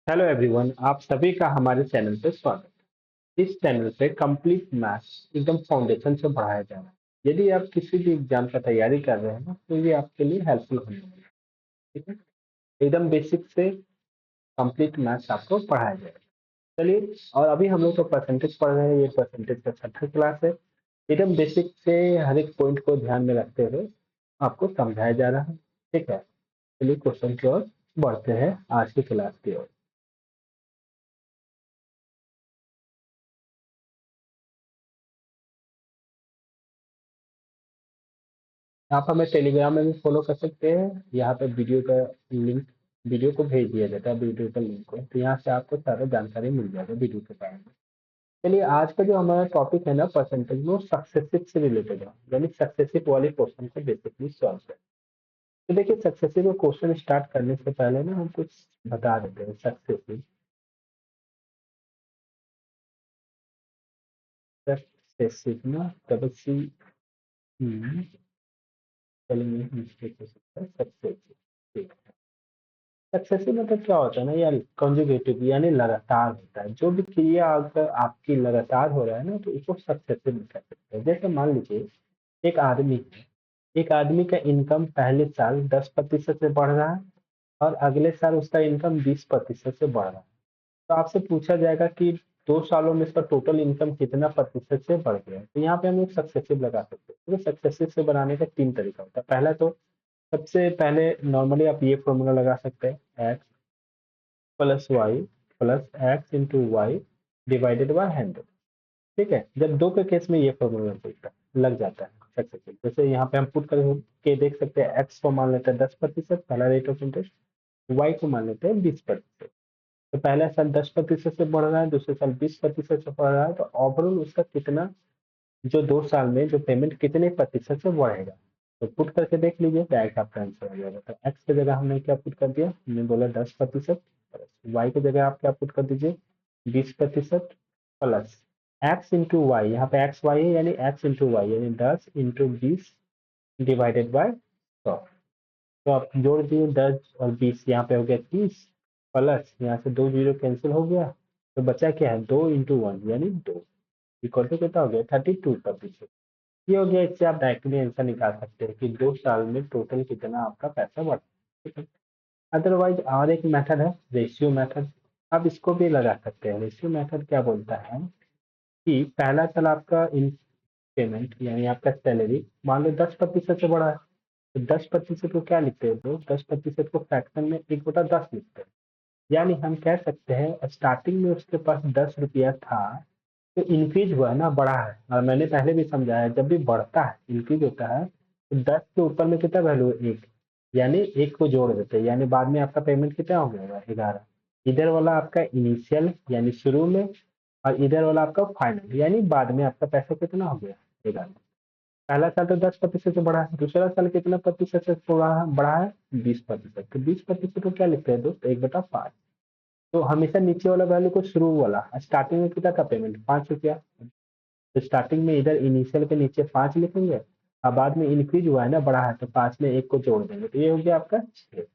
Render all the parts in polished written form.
Hello everyone, आप सभी का हमारे चैनल पे स्वागत है। इस चैनल पे कंप्लीट मैथ्स एकदम फाउंडेशन से पढ़ाया जा रहा है। यदि आप किसी भी एग्जाम का तैयारी कर रहे हैं ना, तो ये आपके लिए हेल्पफुल होने वाला है। ठीक है, एकदम बेसिक से कंप्लीट मैथ्स आपको पढ़ाया जाएगा। चलिए, और अभी हम लोग तो परसेंटेज पढ़ रहे हैं। ये परसेंटेज का छठा क्लास है। एकदम बेसिक से हर एक पॉइंट को ध्यान में रखते हुए आपको समझाया जा रहा है। ठीक है, चलिए क्वेश्चन की ओर बढ़ते हैं, आज की क्लास की ओर। आप हमें टेलीग्राम में भी फॉलो कर सकते हैं। यहाँ पे वीडियो का लिंक, वीडियो को भेज दिया जाता है, वीडियो का लिंक को, तो यहाँ से आपको सारा जानकारी मिल जाएगा वीडियो के बारे में। चलिए, आज का जो हमारा टॉपिक है ना परसेंटेज, वो सक्सेसिव से रिलेटेड है, यानी सक्सेसिव वाले क्वेश्चन को बेसिकली सॉल्व है। तो देखिए, सक्सेसिव क्वेश्चन स्टार्ट करने से पहले ना हम कुछ बता देते हैं। सक्सेसिव सक्सेसिव ना डबल सी, चलिए मिस्टेक हो सकता है। सक्सेसिव, ठीक है। सक्सेसिव मतलब क्या होता है ना यार, कंजुगेटिव यानी लगातार होता है। जो भी क्रिया अगर आपकी लगातार हो रहा है ना, तो उसको सक्सेसिव कह सकते हैं। जैसे मान लीजिए, एक आदमी है, एक आदमी का इनकम पहले साल 10% से बढ़ रहा है और अगले साल उसका इनकम 20% से बढ़ रहा है। तो आपसे पूछा जाएगा कि 2 सालों में इसका टोटल इनकम कितना प्रतिशत से बढ़ गया है। तो यहाँ पे हम एक सक्सेसिव लगा सकते हैं। तो सक्सेसिव से बनाने का 3 तरीका होता है। पहला तो सबसे पहले नॉर्मली आप ये फॉर्मूला लगा सकते हैं, plus y plus x into y divided by 100। ठीक है, जब दो के केस में ये फॉर्मूला लग जाता है सक्सेसफुल। जैसे यहाँ पे हम पुट करके देख सकते हैं, एक्स को मान लेते हैं 10%, पहला रेट ऑफ इंटरेस्ट, वाई को मान लेते हैं 20%। तो पहला साल 10% से बढ़ रहा है, दूसरे साल 20% से बढ़ रहा है, तो ओवरऑल उसका कितना, जो 2 साल में जो पेमेंट कितने प्रतिशत से बढ़ेगा। तो पुट करके देख लीजिए, डायरेक्ट आपका आंसर आ जाएगा। तो एक्स की जगह हमने क्या पुट कर दिया, हमने बोला 10%, वाई की जगह आप क्या पुट कर दीजिए, 20% प्लस एक्स इंटू वाई। यहाँ पे एक्स वाई है, यानी एक्स इंटू वाई, यानी 10 इंटू 20 डिवाइडेड बाय 100। तो आप जोड़ दिए 10 और 20, यहाँ पे हो गया 30, प्लस यहाँ से 2 जीरो कैंसिल हो गया, तो बचा क्या है, 2 इंटू 1 यानी 2, इक्वल टू कितना हो गया, 32%। ये हो गया। इससे आप डायरेक्टली आंसर निकाल सकते हैं कि 2 साल में टोटल कितना आपका पैसा बढ़ा। ठीक है, अदरवाइज और एक मेथड है, रेशियो मेथड। आप इसको भी लगा सकते हैं। रेशियो मेथड क्या बोलता है कि पहला साल आपका इन पेमेंट यानी आपका सैलरी मान लो 10% से बढ़ा है, तो 10% को क्या लिखते हैं, तो 10% को फ्रैक्शन में 1/10 लिखते हैं। यानी हम कह सकते हैं स्टार्टिंग में उसके पास 10 रुपया था, तो इंक्रीज हुआ है ना, बढ़ा है। और मैंने पहले भी समझाया, जब भी बढ़ता है, इंक्रीज होता है, तो 10 के ऊपर में कितना वैल्यू है, 1, यानी 1 को जोड़ देते हैं, यानी बाद में आपका पेमेंट कितना हो गया, 11। इधर वाला आपका इनिशियल यानी शुरू में, और इधर वाला आपका फाइनल यानी बाद में आपका पैसा कितना हो गया, 11। पहला साल तो 10% से बढ़ा है, दूसरा साल कितना प्रतिशत से बढ़ा है, 20%। तो 20% को क्या लिखते हैं दोस्त, 1/5। तो हमेशा नीचे वाला वैल्यू को शुरू वाला, स्टार्टिंग में कितना का पेमेंट, 5 रुपया। तो स्टार्टिंग में इधर इनिशियल के नीचे 5 लिखेंगे, और बाद में इंक्रीज हुआ है ना, बढ़ा है, तो 5 में 1 को जोड़ देंगे, तो ये हो गया आपका 6।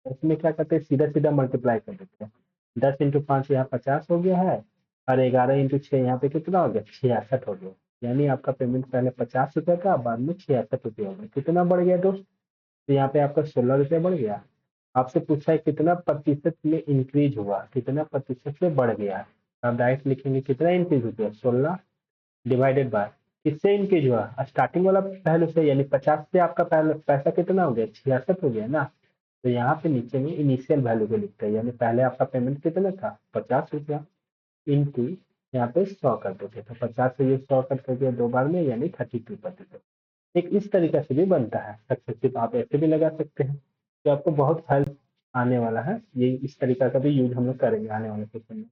इसमें क्या करते हैं, सीधा सीधा मल्टीप्लाई कर देते हैं। 10 इंटू 5 यहाँ 50 हो गया है, और 11 इंटू 6 यहाँ पे कितना हो गया, 66 हो गया। यानी आपका पेमेंट पहले 50 रुपया था, बाद में 66 रुपया हो गया। कितना बढ़ गया दोस्त, तो यहाँ पे आपका 16 रुपया बढ़ गया। आपसे पूछा है कितना प्रतिशत में इंक्रीज हुआ, कितना प्रतिशत से बढ़ गया। आप डायरेक्ट लिखेंगे कितना इंक्रीज हो गया, 16 डिवाइडेड बाय, किससे इंक्रीज हुआ, स्टार्टिंग वाला पहले से, यानी 50 से आपका पहले पैसा कितना हो गया, 66 हो गया ना। तो यहाँ पे नीचे में इनिशियल वैल्यू को लिखते हैं, यानी पहले आपका पेमेंट कितना था, 50 रुपया, इंटू यहाँ पे 100 कर देते। तो 50 से ये 100 कट कर दिया 2 बार में, यानी 32%। एक इस तरीका से भी बनता है सक्सेसिव, आप ऐसे भी लगा सकते हैं। तो आपको बहुत हेल्प आने वाला है, ये इस तरीका का भी यूज हम लोग करेंगे आने वाले क्वेश्चन में।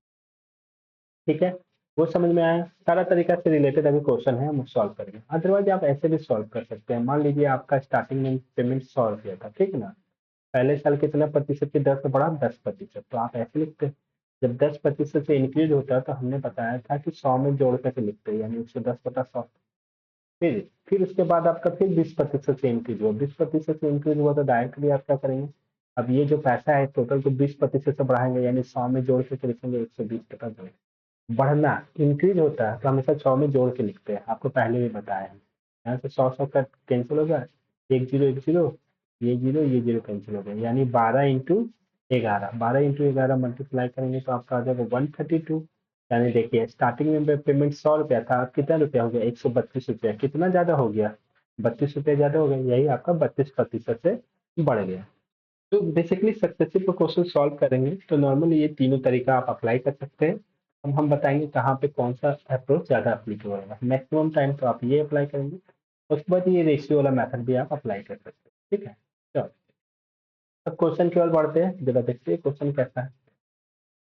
ठीक है, वो समझ में आया। सारा तरीका से रिलेटेड अभी क्वेश्चन है, हम सॉल्व करेंगे। अदरवाइज आप ऐसे भी सॉल्व कर सकते हैं। मान लीजिए आपका स्टार्टिंग में पेमेंट 100 रुपया था, ठीक है ना। पहले साल कितना प्रतिशत की दर से बढ़ा, 10%। तो आप ऐसे लिखते हैं, जब 10% से इंक्रीज होता है, तो हमने बताया था कि 100 में जोड़ करके लिखते हैं, यानी 110/100। फिर उसके बाद आपका फिर 20% से इंक्रीज हुआ, 20% से इंक्रीज हुआ, तो डायरेक्टली आप क्या करेंगे, अब ये जो पैसा है टोटल को 20% से बढ़ाएंगे, यानी 100 में जोड़ के लिखेंगे 120 टका। बढ़ना इंक्रीज होता है तो हमेशा 100 में जोड़ के लिखते हैं, आपको पहले भी बताया है। यहाँ से 100 का कैंसिल होगा, एक जीरो एक जीरो, ये जीरो कैंसिल हो गया, यानी 12 × 11, 12 × 11 मल्टीप्लाई करेंगे तो आपका आ जाएगा 132। यानी देखिए स्टार्टिंग में पेमेंट 100 रुपया था, अब कितना रुपया हो गया, 132 रुपया। कितना ज्यादा हो गया, 32 रुपया ज्यादा हो गया, यही आपका 32% से बढ़ गया। तो बेसिकली सक्सेसिव क्वेश्चन सॉल्व करेंगे तो नॉर्मली ये तीनों तरीका आप अप्लाई कर सकते हैं। अब हम बताएंगे कहाँ पे कौन सा अप्रोच ज़्यादा अप्लीकेबल होगा। मैक्सिमम टाइम तो आप ये अप्लाई करेंगे, उसके बाद ये रेशियो वाला मेथड भी आप अप्लाई कर सकते हैं। ठीक है, चलो अब क्वेश्चन की ओर बढ़ते हैं, जरा देखते हैं क्वेश्चन कैसा है।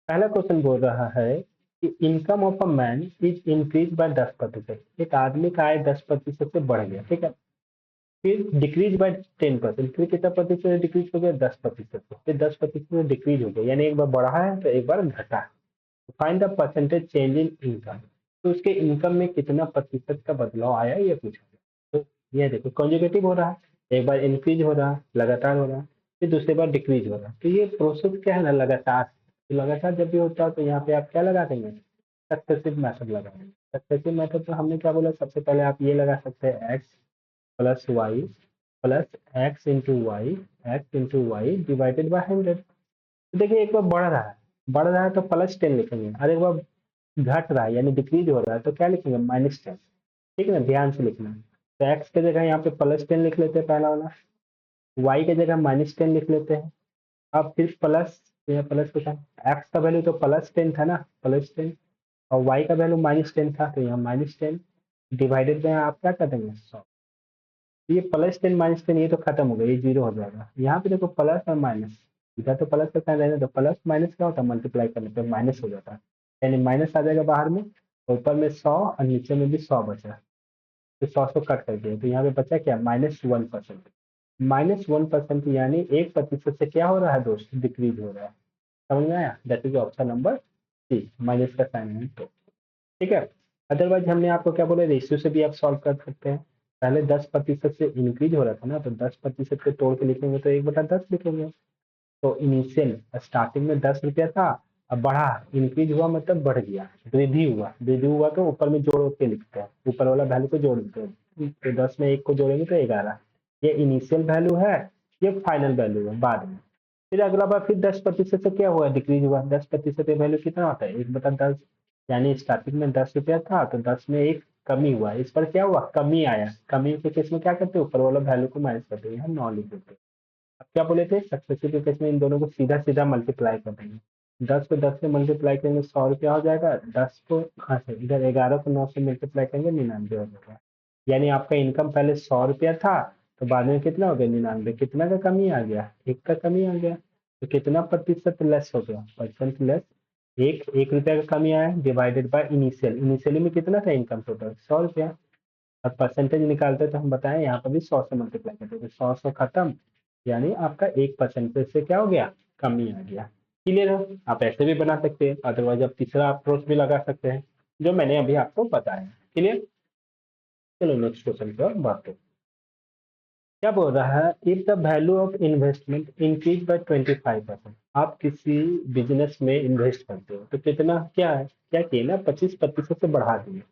पहला क्वेश्चन बोल रहा है कि income of a man is increase by 10%। एक आदमी का आय 10% से बढ़ गया, ठीक है। फिर डिक्रीज बाय 10%, फिर कितना प्रतिशत डिक्रीज हो गया, 10%। फिर 10% डिक्रीज हो गया, यानी एक बार बढ़ा है तो एक बार घटा है। Find the percentage change in income, तो उसके इनकम में कितना प्रतिशत का बदलाव आया ये पूछा। तो ये देखो कॉन्जुगेटिव हो रहा है, एक बार इंक्रीज हो रहा है, लगातार हो रहा है, फिर दूसरी बार डिक्रीज हो रहा है। तो ये प्रोसेस क्या है ना, लगातार। तो लगातार जब भी होता है तो यहाँ पे आप क्या लगा देंगे, सक्सेसिव मेथड लगाएंगे। सक्सेसिव मेथड तो हमने क्या बोला, सबसे पहले आप ये लगा सकते हैं x plus y plus x into y divided by 100। तो देखिए एक बार बढ़ रहा है तो +10 लिखेंगे, और एक बार घट रहा है यानी डिक्रीज हो रहा है तो क्या लिखेंगे, -10। ठीक है ना, ध्यान से लिखना है। तो एक्स की जगह यहाँ पे +10 लिख लेते हैं पहला वाला, वाई की जगह -10 लिख लेते हैं। अब फिर प्लस, यहाँ प्लस लिखा है, एक्स का वैल्यू तो +10 था ना, +10, और वाई का वैल्यू -10 था तो यहाँ -10 डिवाइडेड बाय आप क्या कर देंगे 100। ये +10 -10 ये तो खत्म हो गया, ये जीरो हो जाएगा। यहाँ पे देखो प्लस और माइनस, इधर तो प्लस का साइन रहना, तो प्लस माइनस क्या होता है, मल्टीप्लाई करने पे माइनस हो जाता है, यानी माइनस आ जाएगा बाहर में, ऊपर में 100 और नीचे में भी 100 बचा। तो 100 से कट कर दिया तो यहाँ पे बचा क्या, -1%। -1% यानी 1% से क्या हो रहा है दोस्त, डिक्रीज हो रहा है। समझ में आया, that is option number C, minus का साइन है तो। ठीक है, अदरवाइज हमने आपको क्या बोला, रेशियो से भी आप सॉल्व कर सकते हैं। पहले 10% से इंक्रीज हो रहा था ना, तो 10% से तोड़ के लिखेंगे तो 1/10 लिखेंगे। तो इनिशियल स्टार्टिंग में 10 रुपया था, अब बढ़ा, इंक्रीज हुआ मतलब बढ़ गया, वृद्धि हुआ तो ऊपर में जोड़ के लिखते हैं, ऊपर वाला वैल्यू को जोड़ देते हैं। तो 10 में 1 को जोड़ेंगे तो 11। ये इनिशियल वैल्यू है, ये फाइनल वैल्यू है बाद में। फिर अगला बार फिर 10% से क्या हुआ, डिक्रीज हुआ। 10% वैल्यू कितना होता है, 1/10। यानी स्टार्टिंग में 10 रुपया था तो 10 में 1 कमी हुआ, इस पर क्या हुआ, कमी आया। कमी के केस में क्या करते हैं, ऊपर वाला वैल्यू को माइनस करते हैं, हम 9 लिख देते हैं। अब क्या बोले थे, सक्सेसिव के केस में इन दोनों को सीधा सीधा मल्टीप्लाई कर देंगे। 10 को 10 से मल्टीप्लाई करेंगे 100 रुपया हो जाएगा, 10 को हाँ से इधर 11 को 9 से मल्टीप्लाई करेंगे 99 हो जाएगा। यानी आपका इनकम पहले 100 रुपया था तो बाद में कितना हो गया, 99। कितना का कमी आ गया, 1 का कमी आ गया। तो कितना प्रतिशत लेस हो गया, परसेंट लेस। 1 रुपया का कमी आया डिवाइडेड बाय इनिशियली में कितना था इनकम टोटल, 100 रुपया। अब परसेंटेज निकालते तो हम बताएं यहाँ पर भी 100 से मल्टीप्लाई करते तो 100 खत्म, यानी आपका 1% से क्या हो गया, कमी आ गया। क्लियर है, आप ऐसे भी बना सकते हैं, अदरवाइज आप तीसरा अप्रोच भी लगा सकते हैं जो मैंने अभी आपको बताया। क्लियर, चलो नेक्स्ट क्वेश्चन की ओर बढ़ते हैं। क्या बोल रहा है, if the value of investment increase by 25%। आप किसी बिजनेस में इन्वेस्ट करते हो तो कितना, क्या है, क्या किए ना, 25% से बढ़ा दिए।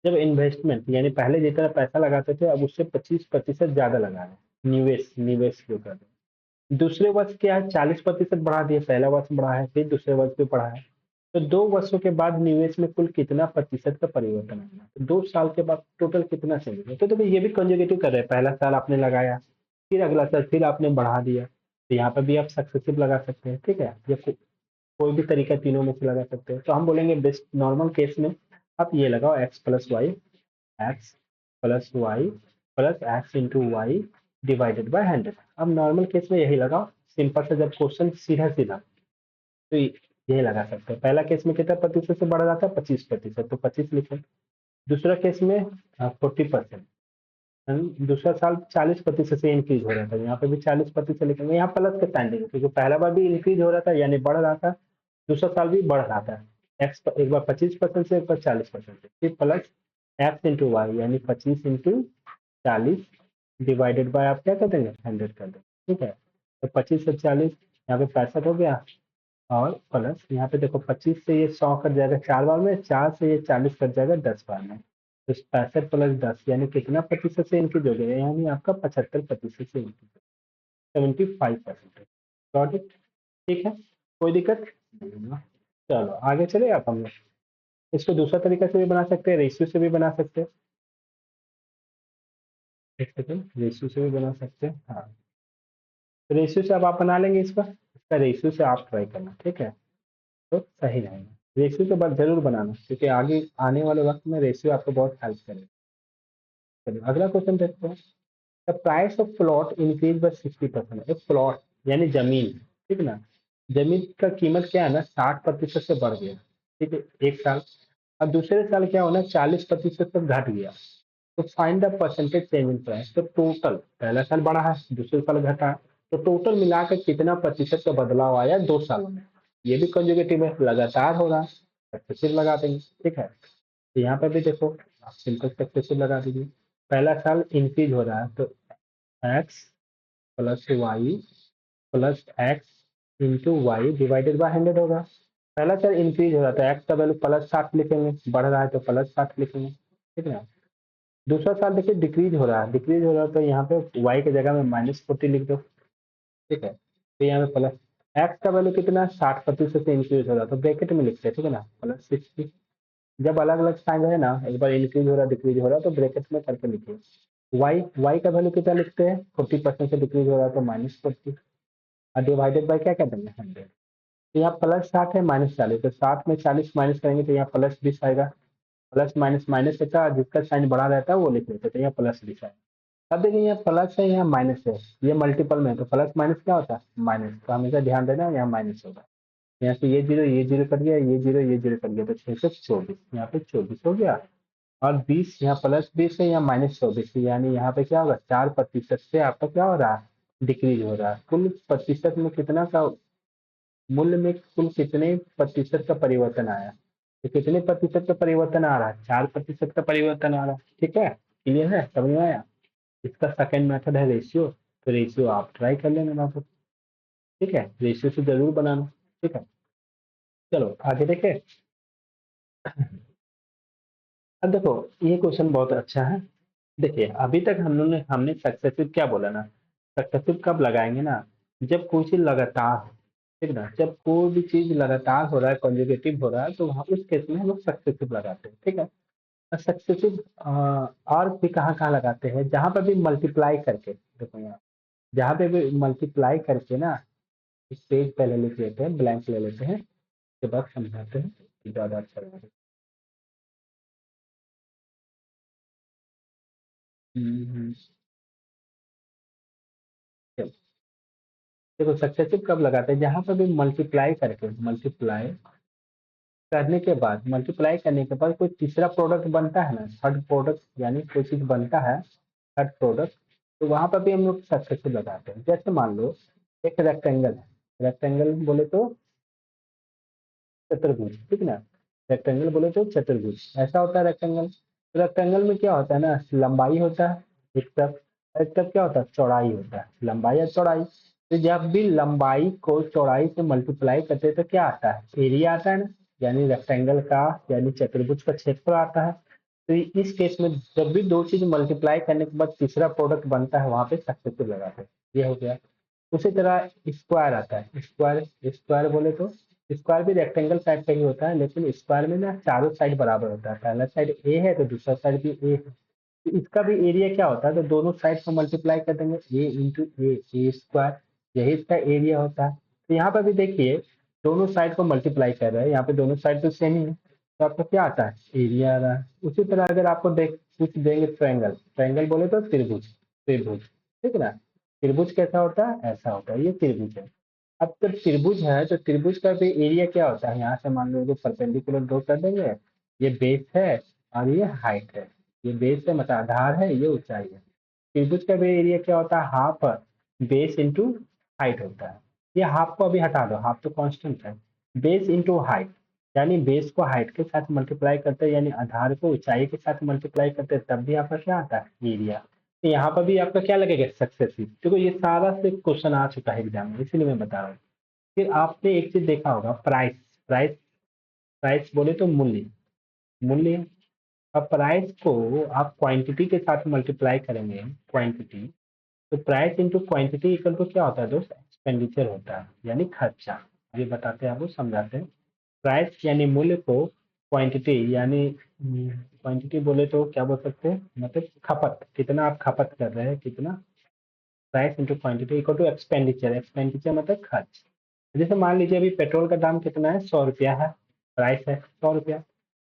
जब इन्वेस्टमेंट यानी पहले जितना पैसा लगाते थे अब उससे 25% ज्यादा लगा रहे हैं, निवेश निवेश जो कर रहे हैं। दूसरे वर्ष क्या है, 40% बढ़ा दिए, पहला वर्ष बढ़ा है फिर दूसरे वर्ष भी बढ़ा है। तो 2 वर्षों के बाद निवेश में कुल कितना प्रतिशत का परिवर्तन आएगा, तो 2 साल के बाद टोटल कितना चलेगा। तो देखो ये भी कंजर्वेटिव कर रहे हैं, पहला साल आपने लगाया, फिर अगला साल फिर आपने बढ़ा दिया, तो यहाँ पर भी आप सक्सेसिव लगा सकते हैं। ठीक है, या कोई भी तरीका तीनों में से लगा सकते हैं। तो हम बोलेंगे बेस्ट नॉर्मल केस में आप ये लगाओ x+y डिवाइडेड बाय 100। अब नॉर्मल केस में यही लगाओ, सिंपल से, जब क्वेश्चन सीधा सीधा तो यही लगा सकते हैं। पहला केस में कितना प्रतिशत से बढ़ रहा था, 25%, तो 25 लिखे। दूसरा केस में 40%, दूसरा साल 40% से इंक्रीज हो रहा था, यहाँ पे भी 40% लिखेंगे, यहाँ प्लस के साइन देंगे क्योंकि पहला बार भी इंक्रीज हो रहा था यानी बढ़ रहा था, दूसरा साल भी बढ़ रहा था। एक्स एक बार 25% से, एक बार 40% से, फिर प्लस एक्स इंटू वाई यानी 25 × 40 डिवाइडेड बाय आप क्या कर देंगे, 100 कर देंगे। ठीक है, तो 25 से 40 यहाँ पे 65 हो गया, और प्लस यहाँ पे देखो 25 से ये 100 कट जाएगा 4 बार में, 4 से ये 40 कट जाएगा 10 बार में। तो 65 प्लस 10 यानी कितना प्रतिशत से इंक्रीज हो गया, यानी आपका 75% से इंक्रीज, 75%। Got it? ठीक है, कोई दिक्कत नहीं होगा। चलो आगे चले आप हम लोग। इसको दूसरा तरीका से भी बना सकते हैं, रेशियो से भी बना सकते हैं। एक सेकेंड, रेशियो से भी बना सकते हैं, हाँ। रेशियो से अब आप बना लेंगे इसका रेशियो से आप ट्राई करना, ठीक है, तो सही रहेगा। रेशियो तो बस जरूर बनाना, क्योंकि आगे आने वाले वक्त में रेशियो आपको बहुत हेल्प करेगा। चलिए अगला क्वेश्चन देखते हैं। The price of plot increase by 60%। एक प्लॉट यानी जमीन, ठीक है ना, जमीन का कीमत क्या है ना 60% से बढ़ गया, ठीक है, एक साल। अब दूसरे साल क्या होना 40% तक घट गया। तो find the percentage change in price. तो टोटल पहला साल बढ़ा है, दूसरे साल घटा है, तो टोटल मिलाकर कितना प्रतिशत का बदलाव आया 2 सालों में। ये भी कंजुगेटिव है, लगातार हो रहा है, सक्सेसिव लगा देंगे, ठीक है। तो यहाँ पर भी देखो, आप सिंपल सक्सेसिव लगा दीजिए। पहला साल इंक्रीज हो रहा है, तो x plus y plus x into y divided by 100 होगा। पहला साल इंक्रीज हो रहा है तो एक्स का वैल्यू +60 लिखेंगे, बढ़ रहा है तो +60 लिखेंगे, ठीक है ना। दूसरा साल देखिए डिक्रीज हो रहा है, डिक्रीज हो रहा है तो यहाँ पे वाई की जगह में -40 लिख दो, ठीक है। तो यहाँ पे प्लस एक्स का वैल्यू कितना 60% से इंक्रीज हो रहा है तो ब्रैकेट में लिखते हैं, ठीक है ना, +60। जब अलग अलग साइन है ना, एक बार इंक्रीज हो रहा है डिक्रीज हो रहा है तो ब्रैकेट में करके लिखिए। वाई वाई का वैल्यू कितना लिखते हैं, 40% से डिक्रीज हो रहा है तो -40, और डिवाइडेड बाय क्या कहते हैं 100। तो यहाँ +60 है -40, तो 60 में 40 माइनस करेंगे तो यहाँ +20 आएगा। प्लस माइनस माइनस होता है, जिसका साइन बड़ा रहता है वो लिख लेते हैं, तो यहाँ +20 है। अब देखिए यहाँ प्लस है यहाँ माइनस है, ये मल्टीपल में है तो प्लस माइनस क्या होता है माइनस, तो हमेशा ध्यान देना यहाँ माइनस होगा। यहाँ से ये जीरो कट गया, ये जीरो कट गया, तो 624, यहाँ पे 24 हो गया। और 20 यहाँ +20 है, यहाँ -24 है, यानी यहाँ पे क्या होगा 4% से आपका क्या हो रहा है डिक्रीज हो रहा है। कुल प्रतिशत में कितना का मूल्य में कुल कितने प्रतिशत का परिवर्तन आया, तो कितने प्रतिशत का परिवर्तन आ रहा है 4% का परिवर्तन आ रहा है, ठीक है, क्लियर है, समझ में आया। इसका सेकंड मेथड है रेशियो, तो रेशियो आप ट्राई कर लेना बाबू, ठीक है, रेशियो से जरूर बनाना, ठीक है। चलो आगे देखें। अब देखो ये क्वेश्चन बहुत अच्छा है। देखिए अभी तक हमने सक्सेसिव क्या बोला ना, सक्सेसिव कब लगाएंगे ना, जब कोई चीज लगातार हो, ठीक है ना, जब कोई भी चीज लगातार हो रहा है कंजुगेटिव हो रहा है तो वहाँ उस केस में हम लोग सक्सेसिव लगाते हैं, ठीक है। सक्सेसिव और भी कहाँ कहाँ लगाते हैं, जहाँ पर भी मल्टीप्लाई करके, देखो यहाँ जहाँ पे भी मल्टीप्लाई करके ना, इस पेज पहले लिख लेते हैं, ब्लैंक ले लेते हैं, उसके बाद समझाते हैं कि ज्यादा अच्छा लगेगा। हम्म, चलो, देखो सक्सेसिव कब लगाते हैं, जहाँ पर भी मल्टीप्लाई करके, मल्टीप्लाई करने के बाद कोई तीसरा प्रोडक्ट बनता है ना, थर्ड प्रोडक्ट यानी कोई चीज बनता है थर्ड प्रोडक्ट, तो वहां पर भी हम लोग सक्सेसिव लगाते हैं। जैसे मान लो एक रेक्टेंगल है, रेक्टेंगल बोले तो चतुर्भुज, ठीक है ना, रेक्टेंगल बोले तो चतुर्भुज ऐसा होता है रेक्टेंगल। तो रेक्टेंगल में क्या होता है ना, लंबाई होता है एक तरफ, और एक तरफ क्या होता है चौड़ाई होता है, लंबाई या चौड़ाई। तो जब भी लंबाई को चौड़ाई से मल्टीप्लाई करते हैं तो क्या आता है एरिया आता है ना, यानी रेक्टेंगल का यानी चतुर्भुज का क्षेत्रफल आता है। तो इस केस में जब भी दो चीज मल्टीप्लाई करने के बाद तीसरा प्रोडक्ट बनता है वहां पे सक्सेसिव लगाते हैं, ये हो गया। उसी तरह स्क्वायर आता है, स्क्वायर स्क्वायर बोले तो स्क्वायर भी रेक्टेंगल टाइप का ही होता है, लेकिन स्क्वायर में ना चारों साइड बराबर होता है, पहला साइड ए है तो दूसरा साइड भी ए है, तो इसका भी एरिया क्या होता है, तो दोनों साइड को मल्टीप्लाई कर देंगे ए इंटू ए स्क्वायर, यही इसका एरिया होता है। तो यहाँ पर भी देखिए दोनों साइड को मल्टीप्लाई कर रहे हैं, यहाँ पे दोनों साइड तो सेम ही है, तो आपको क्या आता है एरिया आ रहा है। उसी तरह अगर आपको देख कुछ देंगे ट्रायंगल, ट्रायंगल बोले तो त्रिभुज, त्रिभुज, ठीक है ना, त्रिभुज कैसा होता है ऐसा होता है, ये त्रिभुज है। अब जब त्रिभुज है तो त्रिभुज का भी एरिया क्या होता है, यहाँ से मान लो परपेंडिकुलर ड्रॉ कर देंगे, ये बेस है और ये हाइट है, ये बेस है मतलब आधार है, ये ऊंचाई है। त्रिभुज का भी एरिया क्या होता है हाफ बेस इंटू हाइट होता है। ये हाफ को अभी हटा दो, हाफ तो कांस्टेंट है, बेस इंटू हाइट, यानी बेस को हाइट के साथ मल्टीप्लाई करते हैं, यानी आधार को ऊंचाई के साथ मल्टीप्लाई करते हैं, तब भी आपका क्या आता है एरिया। तो यहाँ पर भी आपका क्या लगेगा, सक्सेसिव। देखो ये सारा से क्वेश्चन आ चुका है एग्जाम में, इसीलिए मैं बता रहा हूँ। फिर आपने एक चीज देखा होगा, प्राइस। प्राइस, प्राइस बोले तो मूल्य, मूल्य। अब प्राइस को आप क्वांटिटी के साथ मल्टीप्लाई करेंगे, क्वांटिटी, तो price into quantity equal to क्या होता है दोस्त, एक्सपेंडिचर होता है, यानी खर्चा। ये बताते हैं आपको, समझाते हैं। प्राइस यानी मूल्य को क्वांटिटी यानी क्वांटिटी बोले तो क्या बोल सकते हैं, मतलब खपत, कितना आप खपत कर रहे हैं, कितना। Price into quantity equal to expenditure, expenditure मतलब खर्च। जैसे मान लीजिए अभी पेट्रोल का दाम कितना है, 100 रुपया है, प्राइस है 100 रुपया।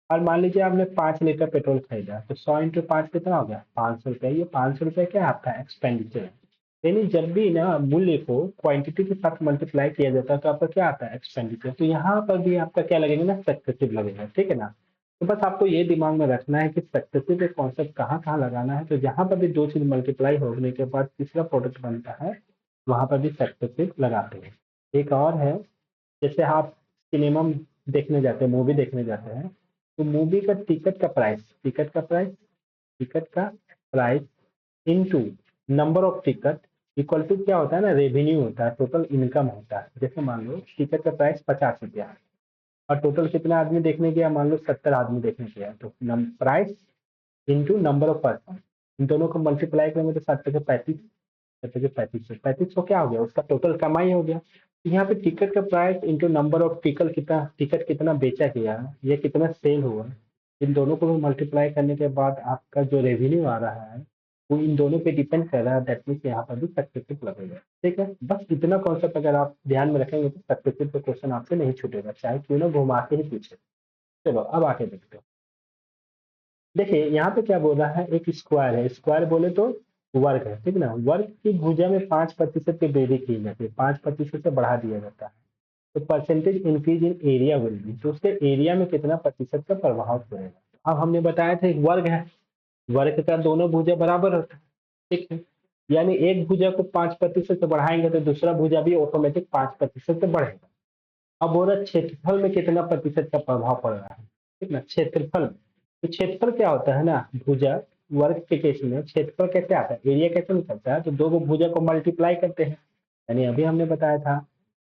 और मान लीजिए आपने 5 लीटर पेट्रोल खरीदा, तो 100 × 5 कितना हो गया, 500 रुपया। ये 500 रुपया क्या है आपका एक्सपेंडिचर है। यानी जब भी ना मूल्य को क्वांटिटी के साथ मल्टीप्लाई किया जाता है तो आपका क्या आता है, एक्सपेंडिचर। तो यहाँ पर भी आपका क्या लगेगा ना, सक्सेसिव लगेगा, ठीक है ना। तो बस आपको ये दिमाग में रखना है कि सक्सेसिव के कॉन्सेप्ट कहाँ कहाँ लगाना है। तो जहाँ पर भी दो चीज मल्टीप्लाई होने के बाद तीसरा प्रोडक्ट बनता है, वहां पर भी सक्सेसिव लगाते हैं। एक और है, जैसे आप सिनेमा देखने जाते हैं, मूवी देखने जाते हैं, तो मूवी का टिकट का प्राइस, टिकट का प्राइस, टिकट का price into number of ticket equal to क्या होता है ना, रेवेन्यू होता है, टोटल इनकम होता है। जैसे मान लो टिकट का प्राइस 50 रुपया है और टोटल कितना आदमी देखने गया, मान लो 70 आदमी देखने गया, तो price into number of person, इन दोनों को मल्टीप्लाई करेंगे तो 7 × 35, 7 × 35 क्या हो गया, उसका टोटल कमाई हो गया। यहाँ पे टिकट का price into number of ticket, कितना टिकट कितना बेचा गया, ये कितना सेल हुआ, इन दोनों को मल्टीप्लाई करने के बाद आपका जो रेवेन्यू आ रहा है वो इन दोनों पे डिपेंड कर रहा है। दैट मीन्स यहाँ पर भी सक्सेसिव लगेगा, ठीक है। बस इतना कॉन्सेप्ट अगर आप ध्यान में रखेंगे तो सक्सेसिव का क्वेश्चन आपसे नहीं छूटेगा, चाहे क्यों ना घुमा के ही पूछे। चलो अब आके देखते हो। देखिए यहाँ पे क्या बोल रहा है, एक स्क्वायर है, स्क्वायर बोले तो वर्ग है, ठीक ना। वर्ग की भुजा में 5% की वृद्धि की जाती है, 5% से बढ़ा दिया जाता है, तो percentage increase in area will be, तो उसके एरिया में कितना प्रतिशत का प्रभाव पड़ेगा। अब हमने बताया था एक वर्ग है, वर्ग का दोनों भुजा बराबर होता है, ठीक है। यानी एक भुजा को 5% से बढ़ाएंगे तो दूसरा भुजा भी ऑटोमेटिक 5% से बढ़ेगा। अब बोल रहा है क्षेत्रफल में कितना प्रतिशत का प्रभाव पड़ रहा है, ठीक ना, क्षेत्रफल। तो क्षेत्रफल क्या होता है ना, भुजा, वर्ग के केस में क्षेत्रफल कैसे आता है, एरिया कैसे निकलता है, तो दो भुजा को मल्टीप्लाई करते हैं। यानी अभी हमने बताया था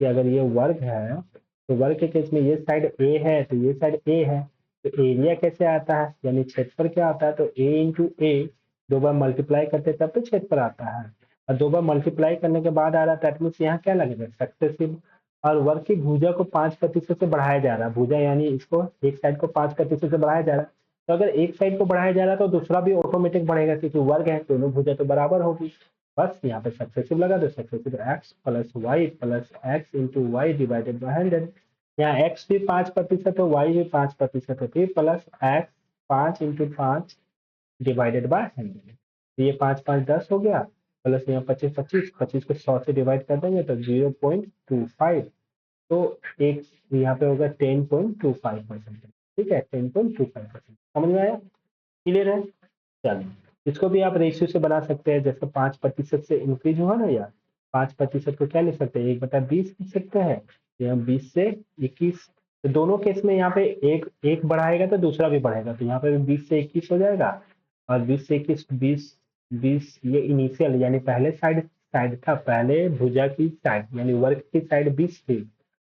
कि अगर ये वर्ग है तो वर्ग के केस में ये साइड ए है तो ये साइड ए है, तो एरिया कैसे आता है, यानी क्षेत्रफल क्या आता है, तो ए इंटू ए, दो बार मल्टीप्लाई करते तब तो क्षेत्रफल आता है, और दो बार मल्टीप्लाई करने के बाद आ रहा है, दैट मीन्स यहाँ क्या लगेगा, सक्सेसिव। और वर्ग की भुजा को 5% से बढ़ाया जा रहा है, भुजा यानी इसको एक साइड को 5% से बढ़ाया जा रहा है। तो अगर एक साइड को बढ़ाया जा रहा है तो दूसरा भी ऑटोमेटिक बढ़ेगा, क्योंकि वर्ग है, दोनों भुजा तो बराबर होगी। बस यहाँ पे सक्सेसिव लगा दो, successive x plus y plus x into y divided by 100। यहाँ एक्स भी 5% है, वाई भी 5% है, फिर प्लस एक्स 5 × 5 डिवाइडेड बाय 100। ये 5×5 = 10 हो गया, प्लस यहाँ 25 25 को 100 से डिवाइड कर देंगे तो 0.25, तो एक यहाँ पे होगा 10.25%, ठीक है, 10.25%। समझ में आया, क्लियर है। चलिए इसको भी आप रेशियो से बना सकते हैं, जैसे 5% से इंक्रीज हुआ ना यार, 5% को क्या लिख सकते हैं, 1/20 लिख सकते हैं, यहाँ 20 से 21। तो दोनों केस में यहाँ पे एक एक बढ़ाएगा तो दूसरा भी बढ़ेगा, तो यहाँ पे भी 20 से 21 हो जाएगा, और 20 से 21, 20 ये इनिशियल यानी पहले साइड साइड था, पहले भुजा की साइड यानी वर्ग की साइड 20 थी,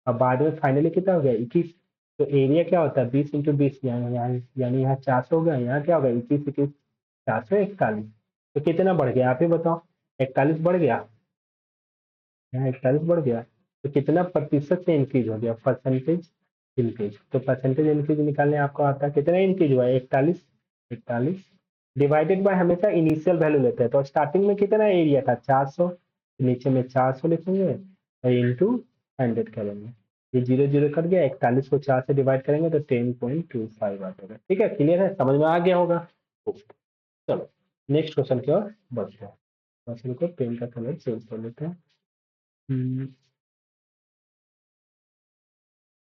अब बाद में फाइनली कितना हो गया 21। तो एरिया क्या होता है 20 × 20, यानी यहाँ 400 हो गया, यहाँ क्या होगा 21 21, 441। तो कितना बढ़ गया आप ही बताओ, 41 बढ़ गया, यहाँ 41 बढ़ गया, तो कितना प्रतिशत से इंक्रीज हो गया, परसेंटेज इंक्रीज। तो परसेंटेज इंक्रीज निकालने आपको आता है, कितना इंक्रीज हुआ है 41, 41 डिवाइडेड बाय, हमेशा इनिशियल वैल्यू लेते हैं, तो स्टार्टिंग में कितना एरिया था 400, नीचे में 400 लिखेंगे और इंटू 100 करेंगे, ये 0 0 कट गया, 41 को 4 से डिवाइड करेंगे तो 10.25 आ जाएगा, ठीक है, क्लियर है, समझ में आ गया होगा। चलो नेक्स्ट क्वेश्चन की ओर बढ़ते हैं। क्वेश्चन को पेन का कलर चेंज कर लेते हैं।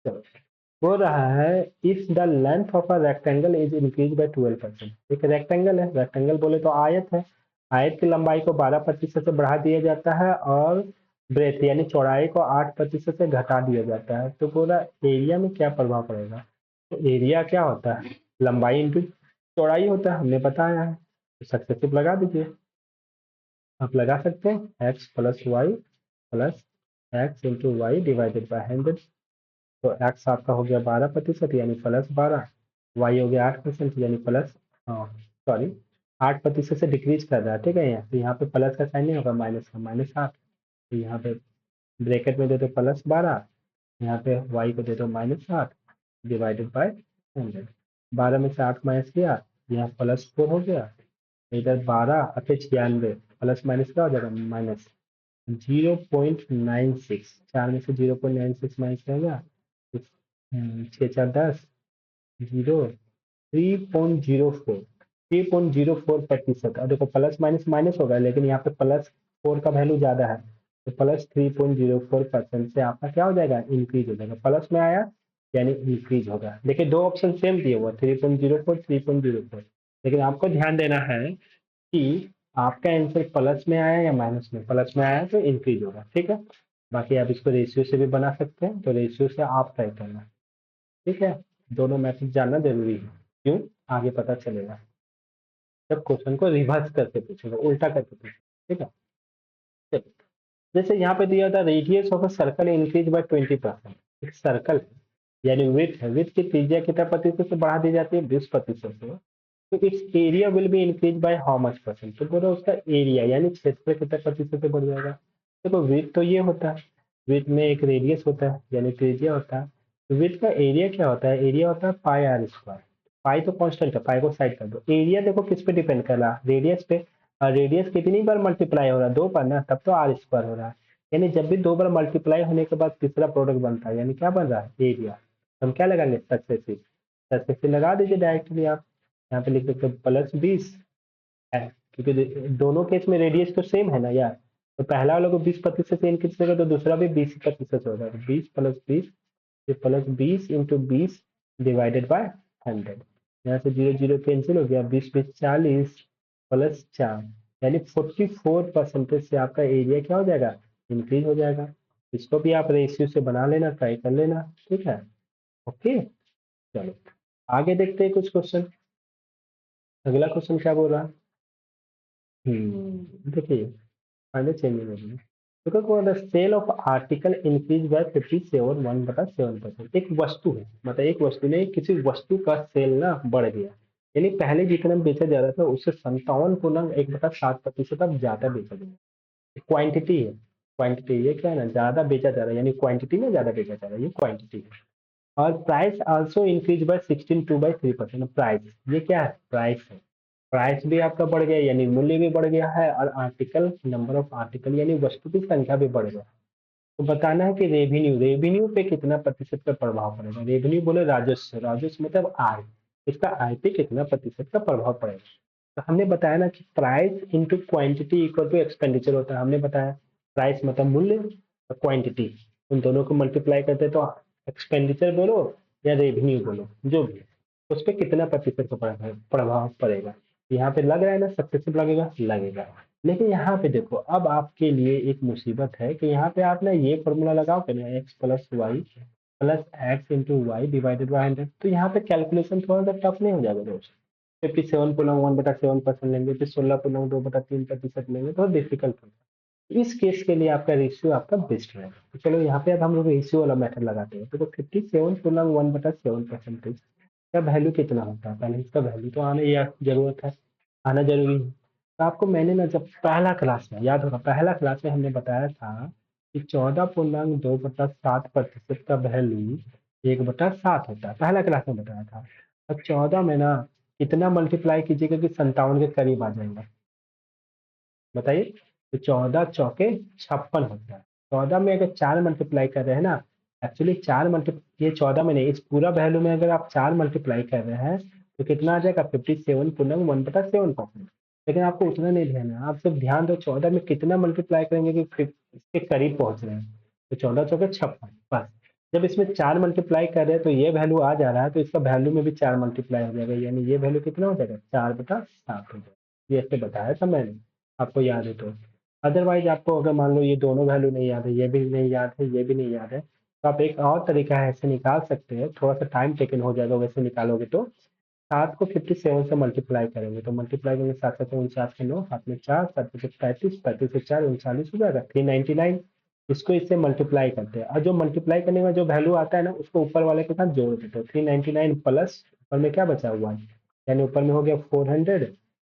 चलो हो रहा है, if the length of a rectangle is increase by 12%। एक रेक्टेंगल है, रेक्टेंगल बोले तो आयत है, आयत की लंबाई को 12% से बढ़ा दिया जाता है और ब्रेथ यानी चौड़ाई को 8% से घटा दिया जाता है, तो पूरा एरिया में क्या प्रभाव पड़ेगा। तो एरिया क्या होता है, लंबाई इंटू चौड़ाई होता है, हमने बताया है, तो सक्सेसिव लगा दीजिए। आप लगा सकते हैं x plus y plus x into y divided by 100। तो x आपका हो गया 12% यानी प्लस 12, y हो गया 8% यानी प्लस, हाँ सॉरी 8% से डिक्रीज कर रहा है, ठीक है। यहाँ तो यहाँ पे प्लस का साइन नहीं होगा, माइनस का, -8। तो यहाँ पे ब्रैकेट में दे दो +12, यहाँ पे y को दे दो -8 डिवाइडेड बाय 100। 12 में से 8 माइनस किया, यहाँ +4 हो गया, इधर 12 अटे 96, प्लस माइनस क्या हो जाएगा, माइनस 0.96, 4 में से 0.96 माइनस करेगा, 6×4 = 0, 3.04, 3.04%। और देखो प्लस माइनस माइनस होगा, लेकिन यहाँ पे +4 का वैल्यू ज्यादा है, तो +3.04% से आपका क्या हो जाएगा, इंक्रीज हो जाएगा। प्लस में आया यानी इंक्रीज होगा। देखिए दो ऑप्शन सेम दिए हुआ, 3.04, 3.04, लेकिन आपको ध्यान देना है कि आपका आंसर प्लस में आया या माइनस में। प्लस में आया तो इंक्रीज होगा, ठीक है। बाकी आप इसको रेशियो से भी बना सकते हैं, तो रेशियो से आप ट्राई करना, ठीक है। दोनों मैथड जानना जरूरी है, क्यों, आगे पता चलेगा जब क्वेश्चन को रिवर्स करके पूछेगा, उल्टा करके पूछेगा, ठीक है। चलिए, जैसे यहाँ पे दिया था radius of a circle increase by 20%। एक सर्कल है, यानी विड्थ है, विड्थ की त्रिज्या कितना प्रतिशत से बढ़ा दी जाती है, 20% से। तो it's area will be increase by how much percent, तो बोलो उसका एरिया यानी क्षेत्र कितना प्रतिशत से बढ़ जाएगा। देखो विड्थ तो ये होता है, विड्थ में एक रेडियस होता है यानी त्रिज्या होता है, तो विड्थ का एरिया क्या होता है, एरिया होता है पाई आर स्क्वायर। पाई तो कांस्टेंट है, पाई को साइड कर दो। एरिया देखो किस पे डिपेंड कर रहा है, रेडियस पे। और रेडियस कितनी बार मल्टीप्लाई हो रहा है, 2 बार ना, तब तो आर स्क्वायर हो रहा है। यानी जब भी 2 बार मल्टीप्लाई होने के बाद तीसरा प्रोडक्ट बनता है, यानी क्या बन रहा है, एरिया। हम क्या लगाएंगे, सक्सेसिव, सक्सेसिव लगा दीजिए डायरेक्टली आप। यहाँ पे लिख सकते हो +20 है, क्योंकि दोनों केस में रेडियस तो सेम है ना यार। तो पहला वाला को 20% से इंक्रीज करेगा, तो दूसरा भी 20% से होगा, 20 + 20, ये +20 × 20 डिवाइडेड बाय 100। यहाँ से 0 0 कैंसिल हो गया, 20 20 40 प्लस 4, यानी 44% से आपका एरिया क्या हो जाएगा, इंक्रीज हो जाएगा। इसको भी आप रेशियो से बना लेना, ट्राई कर लेना, ठीक है। ओके, चलो आगे देखते हैं कुछ क्वेश्चन। अगला क्वेश्चन क्या बोल रहा है, देखिए फाइनल चेंज हो गई। देखो the sale of article increase by 57.1/7%। एक वस्तु है, मतलब एक वस्तु नहीं, किसी वस्तु का सेल ना बढ़ गया, यानी पहले जितना बेचा जा रहा था उससे 57.1/7% अब ज्यादा बेचा जा रहा है। क्वांटिटी है, क्वांटिटी ये क्या है ना, ज्यादा बेचा जा रहा है, यानी क्वांटिटी में ज्यादा बेचा जा रहा है, ये क्वांटिटी है। और price also increase by 16.2/3%। Price ये क्या है, प्राइस है, प्राइस भी आपका बढ़ गया यानी मूल्य भी बढ़ गया है, और आर्टिकल, नंबर ऑफ आर्टिकल यानी वस्तु की संख्या भी बढ़ गया। तो बताना है कि रेवेन्यू, रेवेन्यू पे कितना प्रतिशत का प्रभाव पड़ेगा। रेवेन्यू बोले राजस्व, राजस्व मतलब आय, इसका आय पे कितना प्रतिशत का प्रभाव पड़ेगा। तो हमने बताया ना कि price into quantity equal to expenditure होता है। हमने बताया प्राइस मतलब मूल्य और क्वांटिटी, उन दोनों को मल्टीप्लाई करते हैं तो एक्सपेंडिचर बोलो या रेवेन्यू बोलो, जो भी है, उस पर कितना प्रतिशत का प्रभाव पड़ेगा। यहाँ पे लग रहा है ना सक्सेसिव लगेगा, लगेगा। लेकिन यहाँ पे देखो, अब आपके लिए एक मुसीबत है कि यहाँ पे आप ना ये फॉर्मूला लगाओगे ना, x plus y plus x into y divided by 100, तो यहाँ पे कैलकुलेशन थोड़ा सा टफ नहीं हो जाएगा दोस्त। 57.1/7% लेंगे, फिर 16.2/3% लेंगे, तो डिफिकल्ट होगा। इस केस के लिए आपका रेशियो आपका बेस्ट रहेगा। तो चलो यहाँ पे अब हम लोग रेशियो वाला मेथड लगाते हैं। तो 57.1/7% का वैल्यू कितना होता है, पहले इसका वैल्यू तो आना ही जरूरत है, आना जरूरी है। तो आपको मैंने ना जब पहला क्लास में याद होगा, पहला क्लास में हमने बताया था कि 14.2/7% का वैल्यू 1/7 होता है, पहला क्लास में बताया था। अब 14 में ना कितना मल्टीप्लाई कीजिएगा कि 57 के करीब आ जाएगा, बताइए। तो 14 चौके 56 होता है। 14 में अगर 4 मल्टीप्लाई कर रहे हैं ना, एक्चुअली 4 मल्टीप्लाई, ये 14 में नहीं, इस पूरा वैल्यू में अगर आप 4 मल्टीप्लाई कर रहे हैं तो कितना आ जाएगा, 57.1/7%। लेकिन आपको उतना नहीं ध्यान है, आप सिर्फ ध्यान दो 14 में कितना मल्टीप्लाई करेंगे कि इसके करीब पहुंच रहे हैं। तो 14 चौके 56, बस। जब इसमें 4 मल्टीप्लाई कर रहे हैं तो ये वैल्यू आ जा रहा है, तो इसका वैल्यू में भी 4 मल्टीप्लाई हो जाएगा, यानी ये वैल्यू कितना हो जाएगा, 4/7 हो जाएगा। ये ऐसे बताया था मैंने, आपको याद है तो। अदरवाइज आपको अगर मान लो ये दोनों वैल्यू नहीं याद है, ये भी नहीं याद है, ये भी नहीं याद है, तो आप एक और तरीका है, ऐसे निकाल सकते हैं, थोड़ा सा टाइम टेकन हो जाएगा वैसे निकालोगे तो। 7 को 57 से मल्टीप्लाई करेंगे तो मल्टीप्लाई करेंगे 7 7 49 के 9 हाथ में 4 7 35 35 से 4 39 हो जाएगा 399। इसको इससे मल्टीप्लाई करते हैं और जो मल्टीप्लाई करने में जो वैल्यू आता है ना उसको ऊपर वाले के साथ जोड़ देते हैं 399 प्लस ऊपर में क्या बचा हुआ है यानी ऊपर में हो गया 400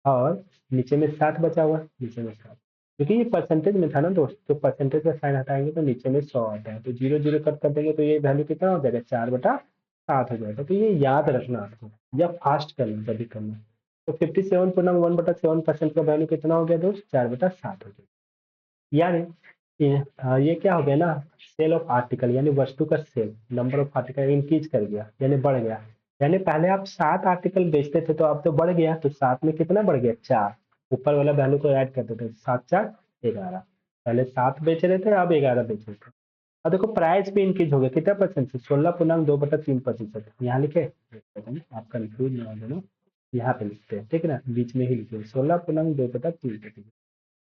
और नीचे में 7 बचा हुआ नीचे में 7 क्योंकि ये परसेंटेज में था ना दोस्त तो परसेंटेज का साइन हटाएंगे तो नीचे में 100 आता है तो 0 0 कट कर देंगे तो ये वैल्यू कितना हो जाएगा 4/7 हो जाएगा। तो ये याद रखना आपको या फास्ट करना जब भी करना। तो 57.1/7% का वैल्यू कितना हो गया दोस्त 4/7 हो गया। यानी ये क्या हो गया ना सेल ऑफ आर्टिकल यानी वस्तु का sale number of article increase कर गया यानी बढ़ गया। यानी पहले आप 7 आर्टिकल बेचते थे तो अब तो बढ़ गया तो 7 में कितना बढ़ गया 4 ऊपर वाला वैल्यू को ऐड कर देते 7 4 11 पहले 7 बेच रहे थे अब 11 बेच रहे थे। अब देखो प्राइस भी इंक्रीज हो गया कितना परसेंट से 16.2/3%। यहाँ लिखे आप कंफ्यूज ना हो दोनों यहाँ पे लिखते हैं ठीक है ना बीच में ही लिखे 16.2/3%।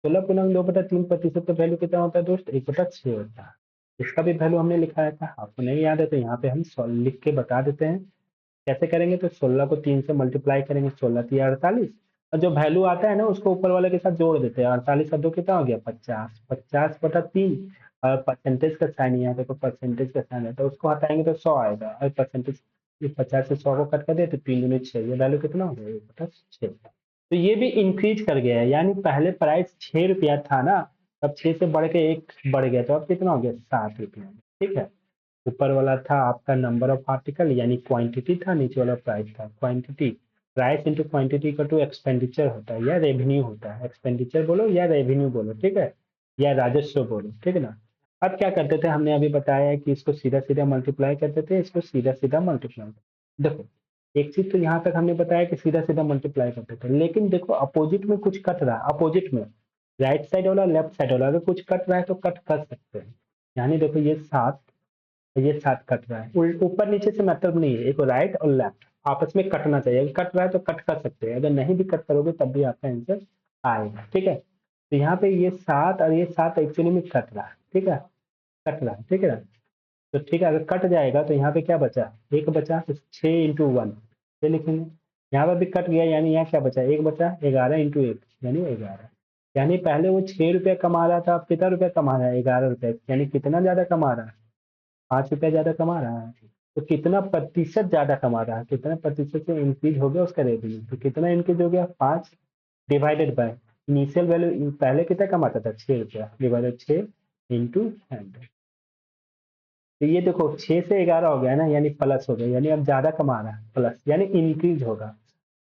16.2/3% का वैल्यू कितना होता है दोस्त 1/6 होता है। इसका भी वैल्यू हमने लिखाया था आपको नहीं याद है तो यहाँ पे हम लिख के बता देते हैं कैसे करेंगे। तो 16 को 3 से मल्टीप्लाई करेंगे 16 3 48 और जो वैल्यू आता है ना उसको ऊपर वाले के साथ जोड़ देते हैं 48 का 2 कितना हो गया 50 50/3 और परसेंटेज का साइन यहाँ देखो परसेंटेज का साइन है तो उसको हटाएंगे तो 100 आएगा और परसेंटेज 50 से 100 को कट कर दे तो 3 दूनी 6 ये वैल्यू कितना हो गया 1/6। तो ये भी इंक्रीज कर गया है यानी पहले प्राइस 6 रुपया था ना अब 6 से बढ़ के 1 बढ़ गया तो अब कितना हो गया 7 रुपया। ठीक है ऊपर वाला था आपका नंबर ऑफ आर्टिकल यानी क्वांटिटी था नीचे वाला प्राइस था क्वांटिटी प्राइस इंटू क्वांटिटी का टू एक्सपेंडिचर होता है या रेवेन्यू होता है एक्सपेंडिचर बोलो या रेवेन्यू बोलो ठीक है या राजस्व बोलो ठीक है ना। अब क्या करते थे हमने अभी बताया है कि इसको सीधा सीधा मल्टीप्लाई करते थे इसको सीधा सीधा मल्टीप्लाई देखो एक चीज तो यहाँ तक हमने बताया कि सीधा सीधा मल्टीप्लाई करते थे लेकिन देखो अपोजिट में कुछ कट रहा है अपोजिट में राइट साइड वाला लेफ्ट साइड वाला अगर कुछ कट रहा है तो कट कर सकते हैं। यानी देखो ये 7 कट रहा है ऊपर नीचे से मतलब नहीं है एक राइट और लेफ्ट आपस में कटना चाहिए अगर कट रहा है तो कट कर सकते हैं अगर नहीं भी कट करोगे तब भी आपका आंसर आएगा ठीक है। तो यहाँ पे ये 7 और ये 7 एक्चुअली में कट रहा है ठीक है कट रहा है ठीक है ना। तो ठीक है अगर कट जाएगा तो यहाँ पे क्या बचा एक बचा तो 6 × 1 ये लिखेंगे यहाँ पे भी कट गया यानी यहाँ क्या बचा एक बचा 11 × 1 यानी 11 यानी पहले वो 6 रुपया कमा रहा था अब कितना रुपया कमा रहा है 11 रुपया यानी कितना ज्यादा कमा रहा है 5 रुपया ज्यादा कमा रहा है। तो कितना प्रतिशत ज्यादा कमा रहा है कितना प्रतिशत से इंक्रीज हो गया उसका रेवेन्यू तो कितना इंक्रीज हो गया 5 डिवाइडेड बाय इनिशियल वैल्यू पहले कितना कमाता था 6 रुपया डिवाइडेड 6 इंटू 100। तो ये देखो 6 से 11 हो गया ना यानी प्लस हो गया यानी अब ज्यादा कमा रहा है प्लस यानी इंक्रीज होगा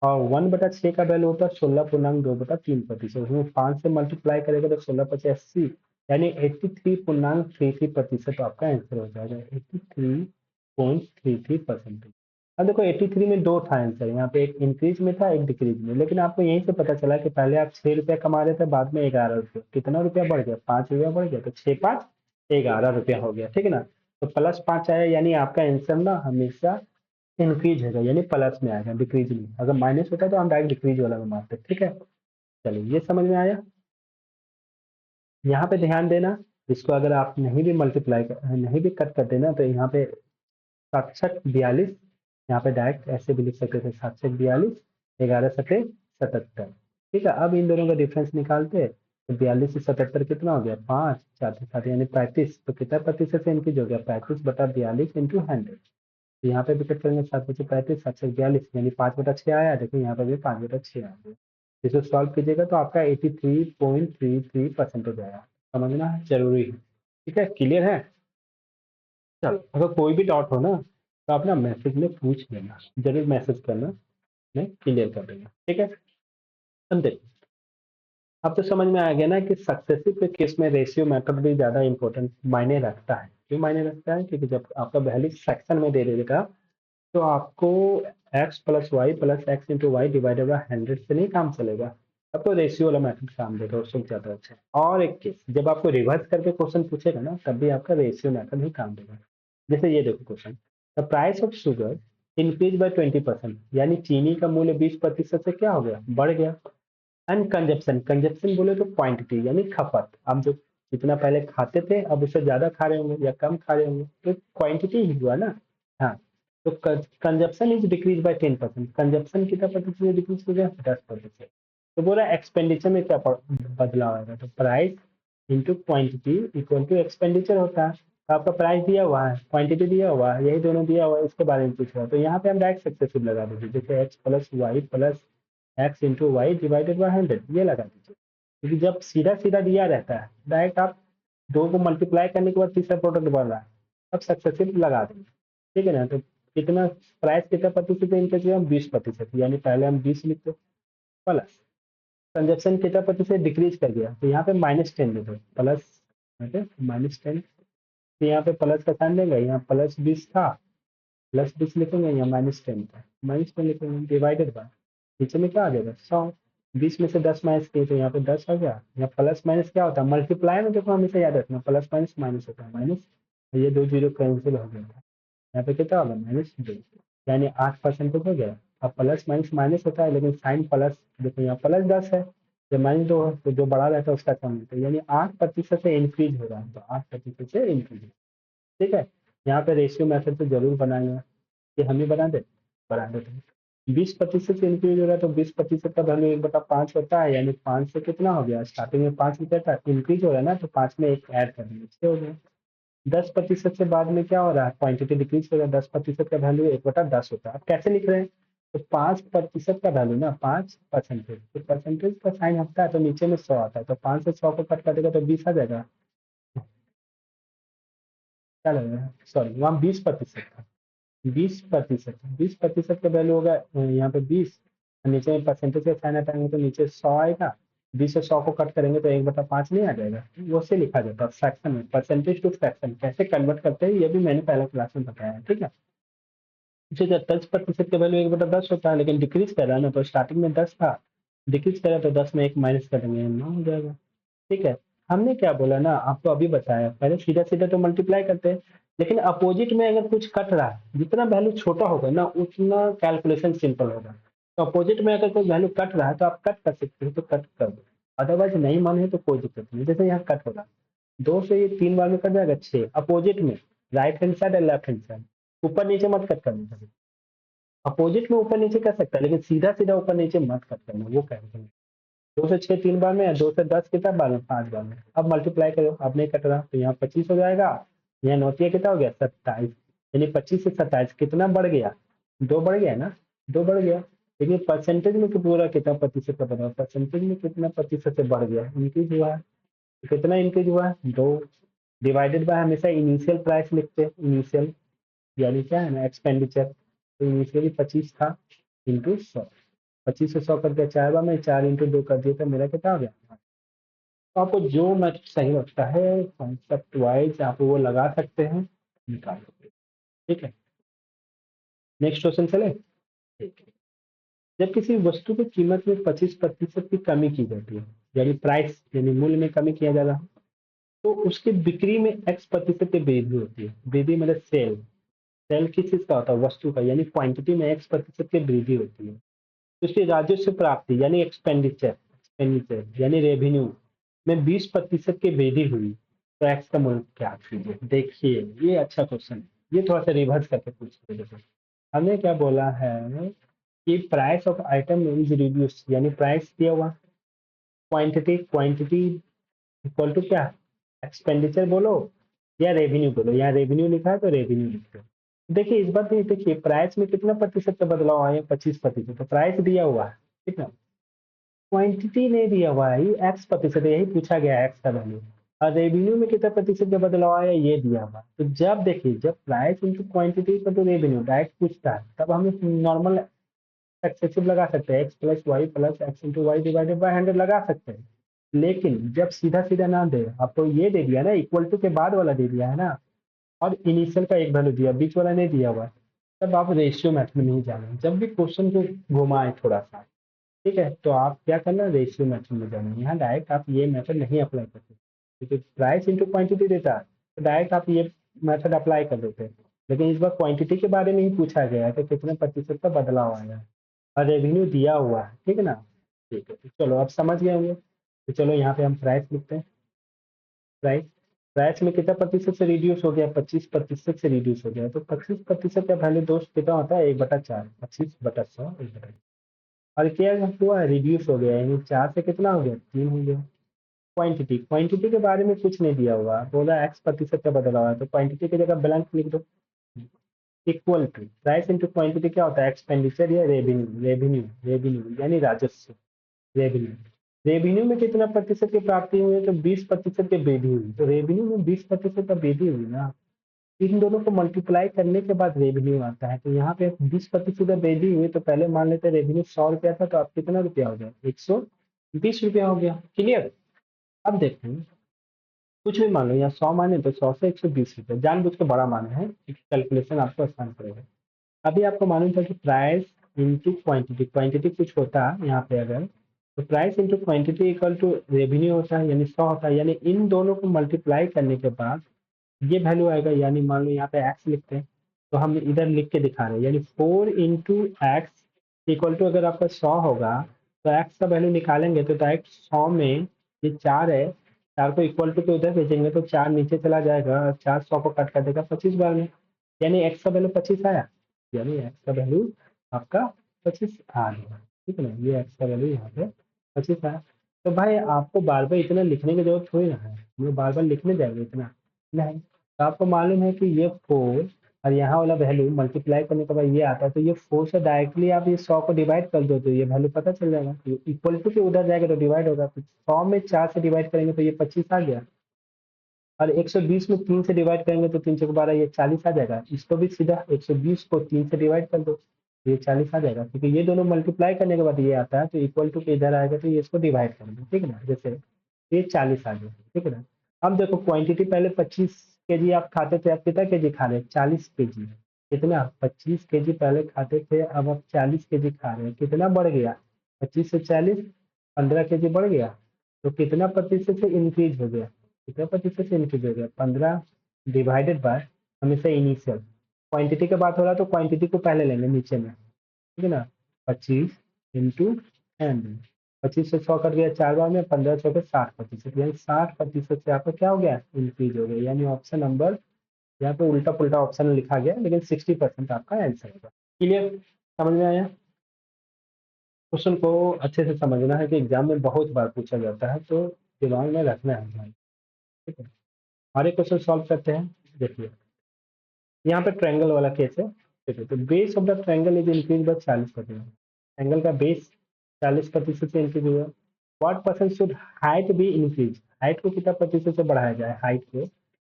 और 1/6 का वैल्यू होता है 16.2/3% उसमें 5 से मल्टीप्लाई करेगा तो 16×5 80 यानी 83.33% आपका आंसर हो जाएगा 83.33%। अब देखो 83 में दो था आंसर यहाँ पे एक इंक्रीज में था एक डिक्रीज में लेकिन आपको यहीं से पता चला कि पहले आप 6 रुपया कमा रहे थे बाद में 11 रुपया कितना रुपया बढ़ गया 5 रुपया बढ़ गया तो 6 5 11 रुपया हो गया ठीक है ना। तो +5 आया यानी आपका आंसर ना हमेशा इंक्रीज होगा यानी प्लस में आएगा डिक्रीज में अगर माइनस होता है तो हम डायरेक्ट डिक्रीज वाला में मारते ठीक है। चलिए ये समझ में आया। यहाँ पे ध्यान देना इसको अगर आप नहीं भी मल्टीप्लाई नहीं भी कट कर देना तो यहाँ पे 7×42 यहाँ पे डायरेक्ट ऐसे भी लिख सकते थे 7×42 11×7=77 ठीक है। अब इन दोनों का डिफरेंस निकालते हैं तो 42 से 77 कितना हो गया 5 4 7 यानी 35 तो कितना प्रतिशत से इंक्रीज हो गया 35/42 इंटू 100। तो यहाँ पे भी कट करेंगे 7×35 7×42 यानी 5/6 आया देखिए यहाँ पे भी 5/6 आ गया। इसको सॉल्व कीजिएगा तो आपका 83.33% हो जाएगा समझना जरूरी है ठीक है क्लियर है। चलो अगर कोई भी डाउट हो ना तो आप ना मैसेज में पूछ लेना जरूर मैसेज करना मैं क्लियर कर दूंगा ठीक है। समझे अब तो समझ में आ गया ना कि सक्सेसिव के केस में रेशियो मेथड भी ज्यादा इंपॉर्टेंट मायने रखता है। क्यों मायने रखता है क्योंकि जब आपका वैल्यू फ्रैक्शन में दे देगा तो आपको x + y + x × y divided by 100 से नहीं काम चलेगा तब तो रेशियो वाला मेथड काम देगा उससे ज्यादा अच्छा। और एक केस जब आपको रिवर्स करके क्वेश्चन पूछेगा ना तब भी आपका रेशियो मेथड ही काम देगा। जैसे ये देखो question the price of sugar increase by 20% यानी चीनी का मूल्य 20% से क्या हो गया बढ़ गया। एंड कंजप्शन कंजप्शन बोले तो क्वांटिटी यानी खपत आप जो जितना पहले खाते थे अब उससे ज्यादा खा रहे होंगे या कम खा रहे होंगे तो क्वांटिटी ही हुआ ना। हाँ तो consumption is decrease by 10%, consumption कितना प्रतिशत डिक्रीज हो गया, 10%। तो बोला एक्सपेंडिचर में क्या बदलाव आएगा, तो price into quantity equal to expenditure होता है। तो आपका प्राइस दिया हुआ है, क्वांटिटी दिया हुआ है, यही दोनों दिया हुआ है, इसके बारे में पूछ रहा है। तो यहाँ पे हम डायरेक्ट सक्सेसिव लगा दीजिए, जैसे x plus y plus x into y divided by 100, ये लगा दीजिए। क्योंकि जब सीधा सीधा दिया रहता है, डायरेक्ट आप दो को मल्टीप्लाई करने के बाद तीसरा प्रोडक्ट बन रहा है, अब सक्सेसिव लगा देंगे, ठीक है ना। तो कितना प्राइस कितना प्रतिशत इंक्रीज हुआ, 20%, यानी पहले हम 20 लिखते प्लस कंजप्शन कितना प्रतिशत डिक्रीज कर दिया, तो यहाँ पे -10 लिखो प्लस -10। तो यहाँ पे प्लस का साइन देंगे, यहाँ प्लस 20 था, प्लस 20 लिखेंगे, यहाँ -10 था, -10 लिखेंगे डिवाइडेड बाय, नीचे में क्या आ जाएगा 100। 20 में से 10 माइनस किए तो यहाँ पे 10 आ गया। यहाँ प्लस माइनस क्या होता है, मल्टीप्लाई में देखो हमेशा याद रखना, प्लस माइनस माइनस होता है, माइनस, ये दो जीरो कैंसिल हो गया था, यहाँ पे कितना होगा -2, यानी 8% हो गया। अब प्लस माइनस माइनस होता है, लेकिन साइन प्लस, देखो यहाँ प्लस 10 है, जब -2 है तो जो बड़ा रहता है उसका कम होता है, यानी 8% से इंक्रीज हो रहा है, तो 8% से इंक्रीज, ठीक है। यहाँ पे रेशियो मेथड तो जरूर बनाएंगे, कि हम ही बना देते हैं। 20% से इंक्रीज हो रहा है, तो 20% का वैल्यू 1/5 होता है, यानी 5 से कितना हो गया, स्टार्टिंग में 5 रुपया था, इंक्रीज हो रहा है ना, तो 5 में एक ऐड कर देंगे, इससे हो गया। 10% से बाद में क्या हो रहा है, क्वांटिटी डिक्रीज हो रहा है, 10% का वैल्यू 1/10 होता है। अब कैसे लिख रहे हैं, तो 5% का वैल्यू ना 5%, तो परसेंटेज का साइन हटता है तो नीचे में 100 आता है, तो 5 से 100 को कट कर देगा तो 20 आ जाएगा, क्या लगेगा, सॉरी वहाँ 20% था, 20% का वैल्यू होगा यहाँ पे 20, नीचे में परसेंटेज का साइन हटाएंगे तो नीचे 100 आएगा, 20 से 100 को कट करेंगे तो 1/5 नहीं आ जाएगा, वो से लिखा जाता है फ्रैक्शन में, परसेंटेज टू फ्रैक्शन कैसे कन्वर्ट करते हैं ये भी मैंने पहले क्लास में बताया है, ठीक है। ठीक है, 10% का वैल्यू 1/10 होता है, लेकिन डिक्रीज कर रहा है ना, तो स्टार्टिंग में 10 था, डिक्रीज करा तो 10 में एक माइनस कर देंगे, 9 हो जाएगा, ठीक है। हमने क्या बोला ना, आपको अभी बताया, पहले सीधा सीधा तो मल्टीप्लाई करते हैं, लेकिन अपोजिट में अगर कुछ कट रहा है, जितना वैल्यू छोटा होगा ना उतना कैलकुलेशन सिंपल होगा। तो अपोजिट में अगर कोई वैल्यू कट रहा है तो आप कट कर सकते हो, तो कट कर दो, अदरवाइज नहीं माने तो कोई दिक्कत नहीं। जैसे यहाँ कट होगा, 2 से ये 3 बार में कट जाएगा 6, अपोजिट में राइट हैंड साइड और लेफ्ट हैंड साइड, ऊपर नीचे मत कट करना, अपोजिट में ऊपर नीचे कर सकता है, लेकिन सीधा सीधा ऊपर नीचे मत कट करना, वो कह रहे हैं। 2 से 6 3 बार में, 2 से 10 कितना बार में, 5 बार में। अब मल्टीप्लाई करो, अब नहीं कट रहा तो यहाँ 25 हो जाएगा, यहाँ नौतिया कितना हो गया 27, यानी 25 से 27 कितना बढ़ गया, 2 बढ़ गया ना, 2 बढ़ गया। लेकिन परसेंटेज में पूरा कितना प्रतिशत का बढ़ा, परसेंटेज में कितना प्रतिशत से बढ़ गया, इंक्रीज हुआ है, तो कितना इंक्रीज हुआ है 2, डिवाइडेड बाय हमेशा इनिशियल प्राइस लिखते हैं, इनिशियल यानी क्या है ना एक्सपेंडिचर, तो इनिशियली 25 था इंटू 100, 25 से 100 करके 4 बार में 4 इंटू 2 कर दिए तो मेरा कितना हो गया। तो आपको जो मैथ सही लगता है कॉन्सेप्ट वाइज आप वो लगा सकते हैं, निकाल सकते हैं, ठीक है। नेक्स्ट क्वेश्चन चले, ठीक है। जब किसी वस्तु की कीमत में 25% की कमी की जाती है, यानी प्राइस यानी मूल्य में कमी किया जा रहा है, तो उसकी बिक्री में x% की वृद्धि होती है, वृद्धि मतलब सेल, सेल किस चीज का होता है, वस्तु का, यानी क्वांटिटी में x% की वृद्धि होती है। तो उसकी राजस्व प्राप्ति यानी एक्सपेंडिचर, एक्सपेंडिचर यानी रेवेन्यू में 20% की वृद्धि हुई, तो एक्स का मूल्य क्या कीजिए। देखिए ये अच्छा क्वेश्चन है, ये थोड़ा सा रिवर्स करके पूछते देखो, हमने क्या बोला है कि price of item is reduce, यानी प्राइस दिया हुआ, क्वांटिटी, क्वांटिटी इक्वल टू क्या, एक्सपेंडिचर बोलो या रेवेन्यू बोलो, यहाँ रेवेन्यू लिखा है तो रेवेन्यू लिखते हो। देखिए इस बार देखिए प्राइस में कितना प्रतिशत का बदलाव आया, 25%, तो प्राइस दिया हुआ है, ठीक ना, क्वांटिटी नहीं दिया हुआ है, ये एक्स प्रतिशत है, यही पूछा गया है एक्स का वैल्यू, और रेवेन्यू में कितना प्रतिशत का बदलाव आया ये दिया हुआ है। तो जब देखिए जब प्राइस इंटू क्वांटिटी पर तो रेवेन्यू डायरेक्ट पूछता है, तब हम नॉर्मल एक्सेसिव लगा सकते हैं, x plus y plus x into y divided by 100 लगा सकते हैं। लेकिन जब सीधा सीधा ना दे, आपको ये दे दिया ना, इक्वल टू के बाद वाला दे दिया है ना, और इनिशियल का एक वैल्यू दिया, बीच वाला नहीं दिया हुआ, तब आप रेशियो मैथ में नहीं जाना, जब भी क्वेश्चन को घुमाए थोड़ा सा, ठीक है, तो आप क्या करना, रेशियो मेथड में जाना, यहाँ डायरेक्ट आप ये मेथड नहीं अप्लाई कर सकते, क्योंकि प्राइस इंटू क्वांटिटी देता है तो डायरेक्ट आप ये मेथड अप्लाई कर देते हैं। लेकिन इस बार क्वांटिटी के बारे में ही पूछा गया है कि कितने प्रतिशत का बदलाव आया है, और रेवेन्यू दिया हुआ है, ठीक है ना। ठीक है, तो चलो आप समझ गए होंगे, तो चलो यहाँ पे हम प्राइस लिखते हैं, प्राइस प्राइस में कितना प्रतिशत से रिड्यूस हो गया, 25% से रिड्यूस हो गया। तो 25% का वैल्यू दोस्त कितना होता है, 1/4, 25/100 1/4। और क्या हुआ, रिड्यूस हो गया, यानी 4 से कितना हो गया, 3 हो गया। क्वांटिटी, क्वांटिटी के बारे में कुछ नहीं दिया हुआ, बोला x प्रतिशत का बदला हुआ है, तो क्वांटिटी की जगह ब्लैंक लिख दो। Equal to price into quantity क्या होता है, एक्सपेंडिचर या रेवेन्यू, रेवेन्यू यानी राजस्व, रेवेन्यू। रेवेन्यू में कितना प्रतिशत की प्राप्ति हुई है, तो 20% की वृद्धि हुई, तो रेवेन्यू में 20% का वृद्धि हुई ना। इन दोनों को मल्टीप्लाई करने के बाद रेवेन्यू आता है, तो यहाँ पे 20% का वृद्धि हुई, तो पहले मान लेते हैं रेवेन्यू 100 रुपया था, तो अब कितना रुपया हो गया, 120 रुपया हो गया। क्लियर। अब देखते हैं, कुछ भी मान लो, या 100 माने तो 100 से 120 रुपये, जानबूझ के बड़ा माने हैं, कैलकुलेशन आपको आसान पड़ेगा। अभी आपको मालूम था कि प्राइस इंटू क्वांटिटी, क्वांटिटी कुछ होता है यहाँ पे अगर, तो price into quantity equal to revenue होता है, यानी 100 होता है, यानी इन दोनों को मल्टीप्लाई करने के बाद ये वैल्यू आएगा, यानी मान लो यहाँ पे एक्स लिखते हैं, तो हम इधर लिख के दिखा रहे हैं, यानी 4 × एक्स इक्वल टू, अगर आपका 100 होगा तो एक्स का वैल्यू निकालेंगे तो डायरेक्ट 100 में ये 4 है, 4 को इक्वल टू के उधर भेजेंगे तो 4 नीचे चला जाएगा, और 4 100 को कट कर देगा 25 बार में, यानी एक्स का वैल्यू 25 आया, यानी एक्स का वैल्यू आपका 25 आ गया। ठीक है ना, ये एक्स का वैल्यू यहाँ पे 25 आया। तो भाई आपको बार बार इतना लिखने की जरूरत थोड़ी ना है, ये बार बार लिखने जाएंगे इतना नहीं। तो आपको मालूम है कि ये 4 और यहाँ वाला वैल्यू मल्टीप्लाई करने के बाद ये आता है, तो ये 4 से डायरेक्टली आप ये 100 को डिवाइड कर दो, तो ये वैल्यू पता चल जाएगा, इक्वल टू के उधर जाएगा तो डिवाइड होगा, तो 100 में 4 से डिवाइड करेंगे तो ये 25 आ गया, और 120 में 3 से डिवाइड करेंगे तो 3 × 12 ये 40 आ जाएगा। इसको भी सीधा 120 को 3 से डिवाइड कर दो, ये 40 आ जाएगा, क्योंकि ये दोनों मल्टीप्लाई करने के बाद ये आता है, तो इक्वल टू के इधर आएगा, तो ये इसको डिवाइड कर दो। ठीक है ना, जैसे ये 40 आ गया। ठीक है ना। अब देखो क्वांटिटी पहले 25 kg आप खाते थे, अब कितना केजी खा रहे हैं, 40 kg। कितना, 25 kg पहले खाते थे, अब आप 40 kg खा रहे हैं, कितना बढ़ गया, 25 से 40, 15 kg बढ़ गया, तो कितना प्रतिशत से इंक्रीज हो गया, कितना प्रतिशत से इंक्रीज हो गया, 15 डिवाइडेड बाय हमेशा इनिशियल, क्वांटिटी की बात हो रहा है तो क्वांटिटी को पहले लेंगे नीचे में। ठीक है ना, 25 इंटू 100, 25 से 100 कट गया 4 बार में, 15 100 के 60%, यानी 60% से आपका क्या हो गया, इंक्रीज हो गया, यानी ऑप्शन नंबर यहाँ पे उल्टा पुल्टा ऑप्शन लिखा गया, लेकिन 60% आपका आंसर होगा। क्लियर, समझ में आया। क्वेश्चन को अच्छे से समझना है कि एग्जाम में बहुत बार पूछा जाता है, तो दिमाग में रखना है भाई। ठीक है, और एक क्वेश्चन सॉल्व करते हैं। देखिए यहाँ पे ट्रायंगल वाला केस है। ठीक है, तो base of the triangle is increase by 40%, triangle का बेस 40% से इंक्रीज हुआ। What percent should height be increase, height को कितना प्रतिशत से बढ़ाया जाए, हाइट को,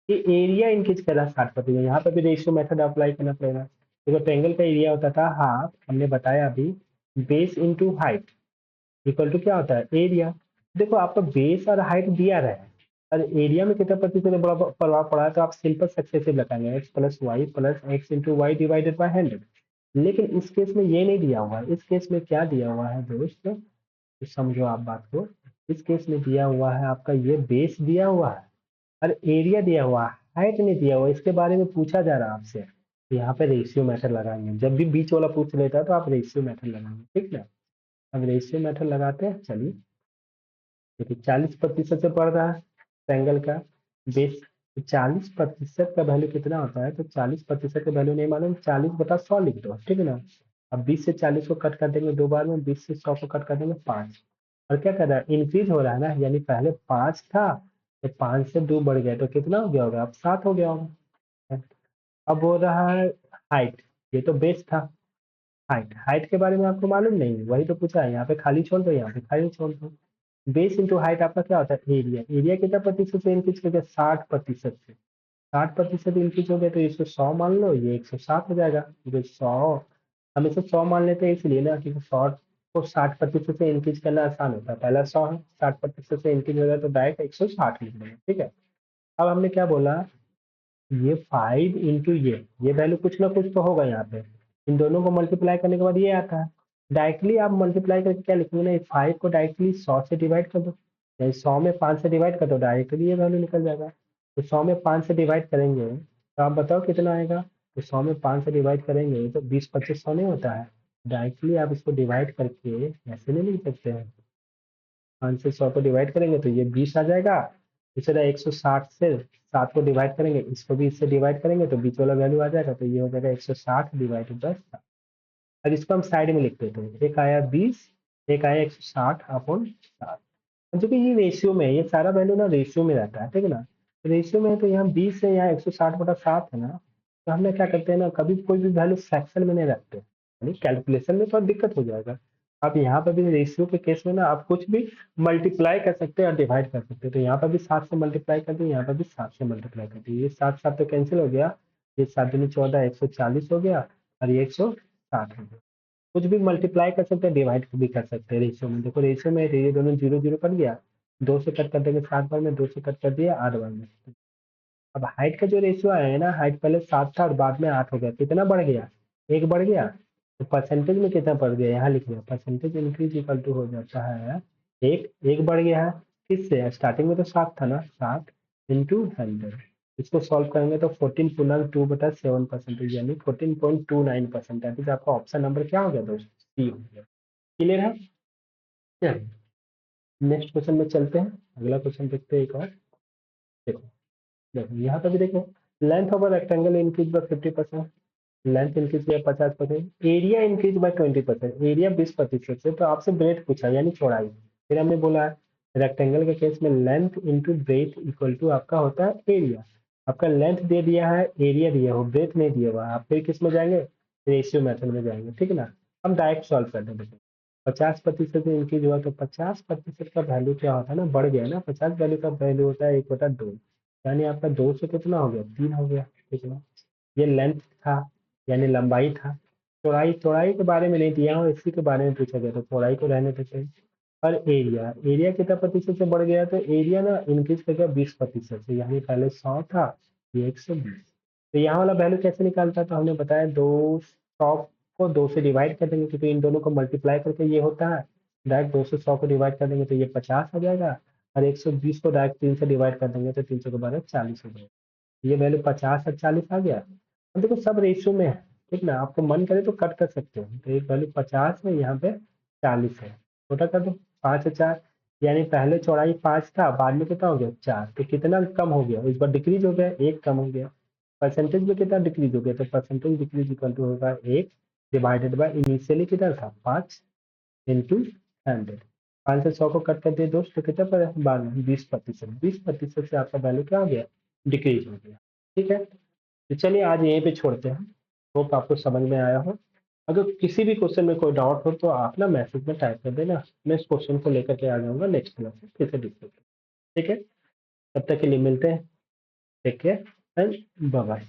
ये एरिया इंक्रीज कर रहा है 60%, यहाँ पे भी रेशियो मेथड अप्लाई करना पड़ेगा। देखो ट्रायंगल का एरिया होता था हाफ, हमने बताया अभी, base into height equal to क्या होता है, एरिया। देखो आपका बेस और हाइट दिया रहा है, और एरिया में कितना प्रतिशत बड़ा प्रभाव पड़ा है, तो आप सिंपल सक्सेसिव लगाएंगे, x plus y plus x into y divided by 100। लेकिन इस केस में ये नहीं दिया हुआ है, इस केस में क्या दिया हुआ है दोस्त, तो समझो आप बात को, इस केस में दिया हुआ है आपका ये बेस दिया हुआ है, और एरिया दिया हुआ है, हाइट नहीं दिया हुआ, इसके बारे में पूछा जा रहा है आपसे, तो यहाँ पे रेशियो मेथड लगाएंगे, जब भी बीच वाला पूछ लेता है तो आप रेशियो मेथड लगाएंगे। ठीक है, अब रेशियो मेथड लगाते हैं, चलिए। देखिए 40% से बढ़ रहा है ट्रायंगल का बेस, 40% का वैल्यू कितना होता है, तो 40% का वैल्यू नहीं मालूम, 40/100 लिख दो। ठीक है ना, अब 20 से 40 को कट कर देंगे 2 बार में, 20 से 100 को कट कर देंगे 5, और क्या कर रहा है, इंक्रीज हो रहा है ना, यानी पहले 5 था तो 5 से 2 बढ़ गया, तो कितना हो गया होगा, अब 7 हो गया होगा। अब हो रहा है हाइट, ये तो बेस था, हाइट, हाइट के बारे में आपको मालूम नहीं, वही तो पूछा है, यहाँ पे खाली छोड़ दो, यहाँ पे खाली छोड़ दो। बेस इंटू हाइट आपका क्या होता है, एरिया, एरिया कितना प्रतिशत से इंक्रीज हो गया, 60% से, 60% इंक्रीज हो गया, तो इसको 100 मान लो, ये 160 हो जाएगा, क्योंकि 100 हम इसे 100 मान लेते हैं इसलिए ना, क्योंकि 100 को 60% से इंक्रीज करना आसान होता है, पहला 100 है, 60% से इंक्रीज हो जाए तो डायरेक्ट 160 लिख देंगे। ठीक है, अब हमने क्या बोला, ये 5 इंटू ये वैल्यू कुछ ना कुछ तो होगा यहाँ पे, इन दोनों को मल्टीप्लाई करने के बाद ये आता है, डायरेक्टली आप मल्टीप्लाई करके क्या लिखेंगे ना, 5 को डायरेक्टली 100 से डिवाइड कर दो, यानी 100 में 5 से डिवाइड कर दो, डायरेक्टली ये वैल्यू निकल जाएगा। तो 100 में 5 से डिवाइड करेंगे तो आप बताओ कितना आएगा, तो 100 में 5 से डिवाइड करेंगे तो 20 25 100 नहीं होता है, डायरेक्टली आप इसको डिवाइड करके ऐसे नहीं लिख सकते हैं, 5 से 100 को डिवाइड करेंगे तो ये 20 आ जाएगा, इस तरह 160 से 7 को डिवाइड करेंगे, इसको भी इससे डिवाइड करेंगे तो बीच वाला वैल्यू आ जाएगा, तो ये हो जाएगा 160 डिवाइडेड बाय 7। अब इसको हम साइड में लिख देते हैं, एक आया 20, एक आया 160 अपॉन 7। जो कि ये रेशियो में है, ये सारा वैल्यू ना रेशियो में रहता है, ठीक है ना। रेशियो में है तो यहाँ 20 है, यहाँ 160/7 है ना, तो हमने क्या करते हैं ना, कभी कोई भी वैल्यू फ्रैक्शन में नहीं रखते, यानी कैलकुलेशन में थोड़ा दिक्कत हो जाएगा। आप यहाँ पर भी रेशियो के केस में ना आप कुछ भी मल्टीप्लाई कर सकते हैं और डिवाइड कर सकते हैं, तो यहाँ पर भी 7 से मल्टीप्लाई कर दिए, यहाँ पर भी 7 से मल्टीप्लाई कर दिए, ये 7 7 तो कैंसिल हो गया, ये 7 दूनी 14 140 हो गया, और ये 160 हो गया। कुछ भी मल्टीप्लाई कर सकते हैं, डिवाइड भी कर सकते हैं रेशियो में। देखो रेशियो में ये दोनों 0 0 कट गया, 2 से कट कर देंगे 7 बार में, 2 से कट कर दिया 8 बार में। अब हाइट का जो रेशियो आया है ना, हाइट पहले 7 था और बाद में 8 हो गया, कितना बढ़ गया, 1 बढ़ गया। तो परसेंटेज में कितना बढ़ गया, यहाँ लिख लिया, परसेंटेज इंक्रीज इक्वल टू हो जाता है 1 बढ़ गया है। किससे, स्टार्टिंग में तो 7 था ना, 7 इंटू 100। इसको सॉल्व करेंगे तो 14 पूर्णांक 2/7 यानी 14.29%। दैट इज आपका ऑप्शन नंबर क्या हो गया दोस्त, सी हो गया। क्लियर है। नेक्स्ट क्वेश्चन में चलते हैं, अगला क्वेश्चन देखते हैं एक और। देखो देखो यहाँ पर भी देखो, length of a rectangle increase by 50%, length increase किया 50%, एरिया इंक्रीज बाय 20%, एरिया 20% से, तो आपसे ब्रेथ पूछा यानी चौड़ाई। फिर हमने बोला रेक्टेंगल के केस में length into breadth equal to आपका होता है एरिया। आपका लेंथ दे दिया है, एरिया दिया हो, ब्रेथ नहीं दिया हुआ, आप फिर किस में जाएंगे, रेशियो मेथड में जाएंगे, ठीक है ना। हम डायरेक्ट सॉल्व कर देंगे। 50% से इंक्रीज हुआ तो 50% का वैल्यू क्या होता है ना, बढ़ गया ना, 50 वैल्यू का वैल्यू होता है 1/2, यानी आपका 2 से कितना हो गया, 3 हो गया, ठीक है ना। ये लेंथ था यानी लंबाई था। चौड़ाई, चौड़ाई के बारे में नहीं दिया हो, इसी के बारे में पूछा गया, तो चौड़ाई को रहने देते हैं। और एरिया, एरिया कितना प्रतिशत से बढ़ गया, तो एरिया ना इंक्रीज कर गया 20% से, यानी पहले 100 था, ये 120। तो यहाँ वाला वैल्यू कैसे निकालता, तो हमने बताया 200 को 2 से डिवाइड कर देंगे, क्योंकि इन दोनों को मल्टीप्लाई करके ये होता है, डायरेक्ट 2 से 100 को डिवाइड कर देंगे तो ये 50 आ जाएगा, और 120 को डायरेक्ट 3 से डिवाइड कर देंगे तो 300 के बाद 40 हो जाएगा। ये वैल्यू 50 और 40 आ गया। अब देखो सब रेशियो में है, ठीक ना, आपको मन करे तो कट कर सकते हो, तो एक वैल्यू 50 है, यहाँ पे 40 है, छोटा कर दो, 5 और 4, यानी पहले चौड़ाई 5 था, बाद में कितना हो गया 4, तो कितना कम हो गया, इस बार डिक्रीज हो गया, 1 कम हो गया। परसेंटेज में कितना डिक्रीज हो गया, तो परसेंटेज डिक्रीज इक्वल टू होगा 1 डिवाइडेड बाय इनिशियली कितना था 5 इंटू 100। 5 से 100 को कट कर दिए दोस्त, तो कितना पड़ा, 20%, 20% से आपका वैल्यू क्या हो गया, डिक्रीज हो गया। ठीक है, तो चलिए आज यहीं पे छोड़ते हैं। होप आपको समझ में आया हो। अगर किसी भी क्वेश्चन में कोई डाउट हो तो आप ना मैसेज में टाइप कर देना, मैं इस क्वेश्चन को लेकर के आ जाऊंगा नेक्स्ट क्लास में फिर से डिस्कस। ठीक है, तब तक के लिए मिलते हैं, take care and bye bye.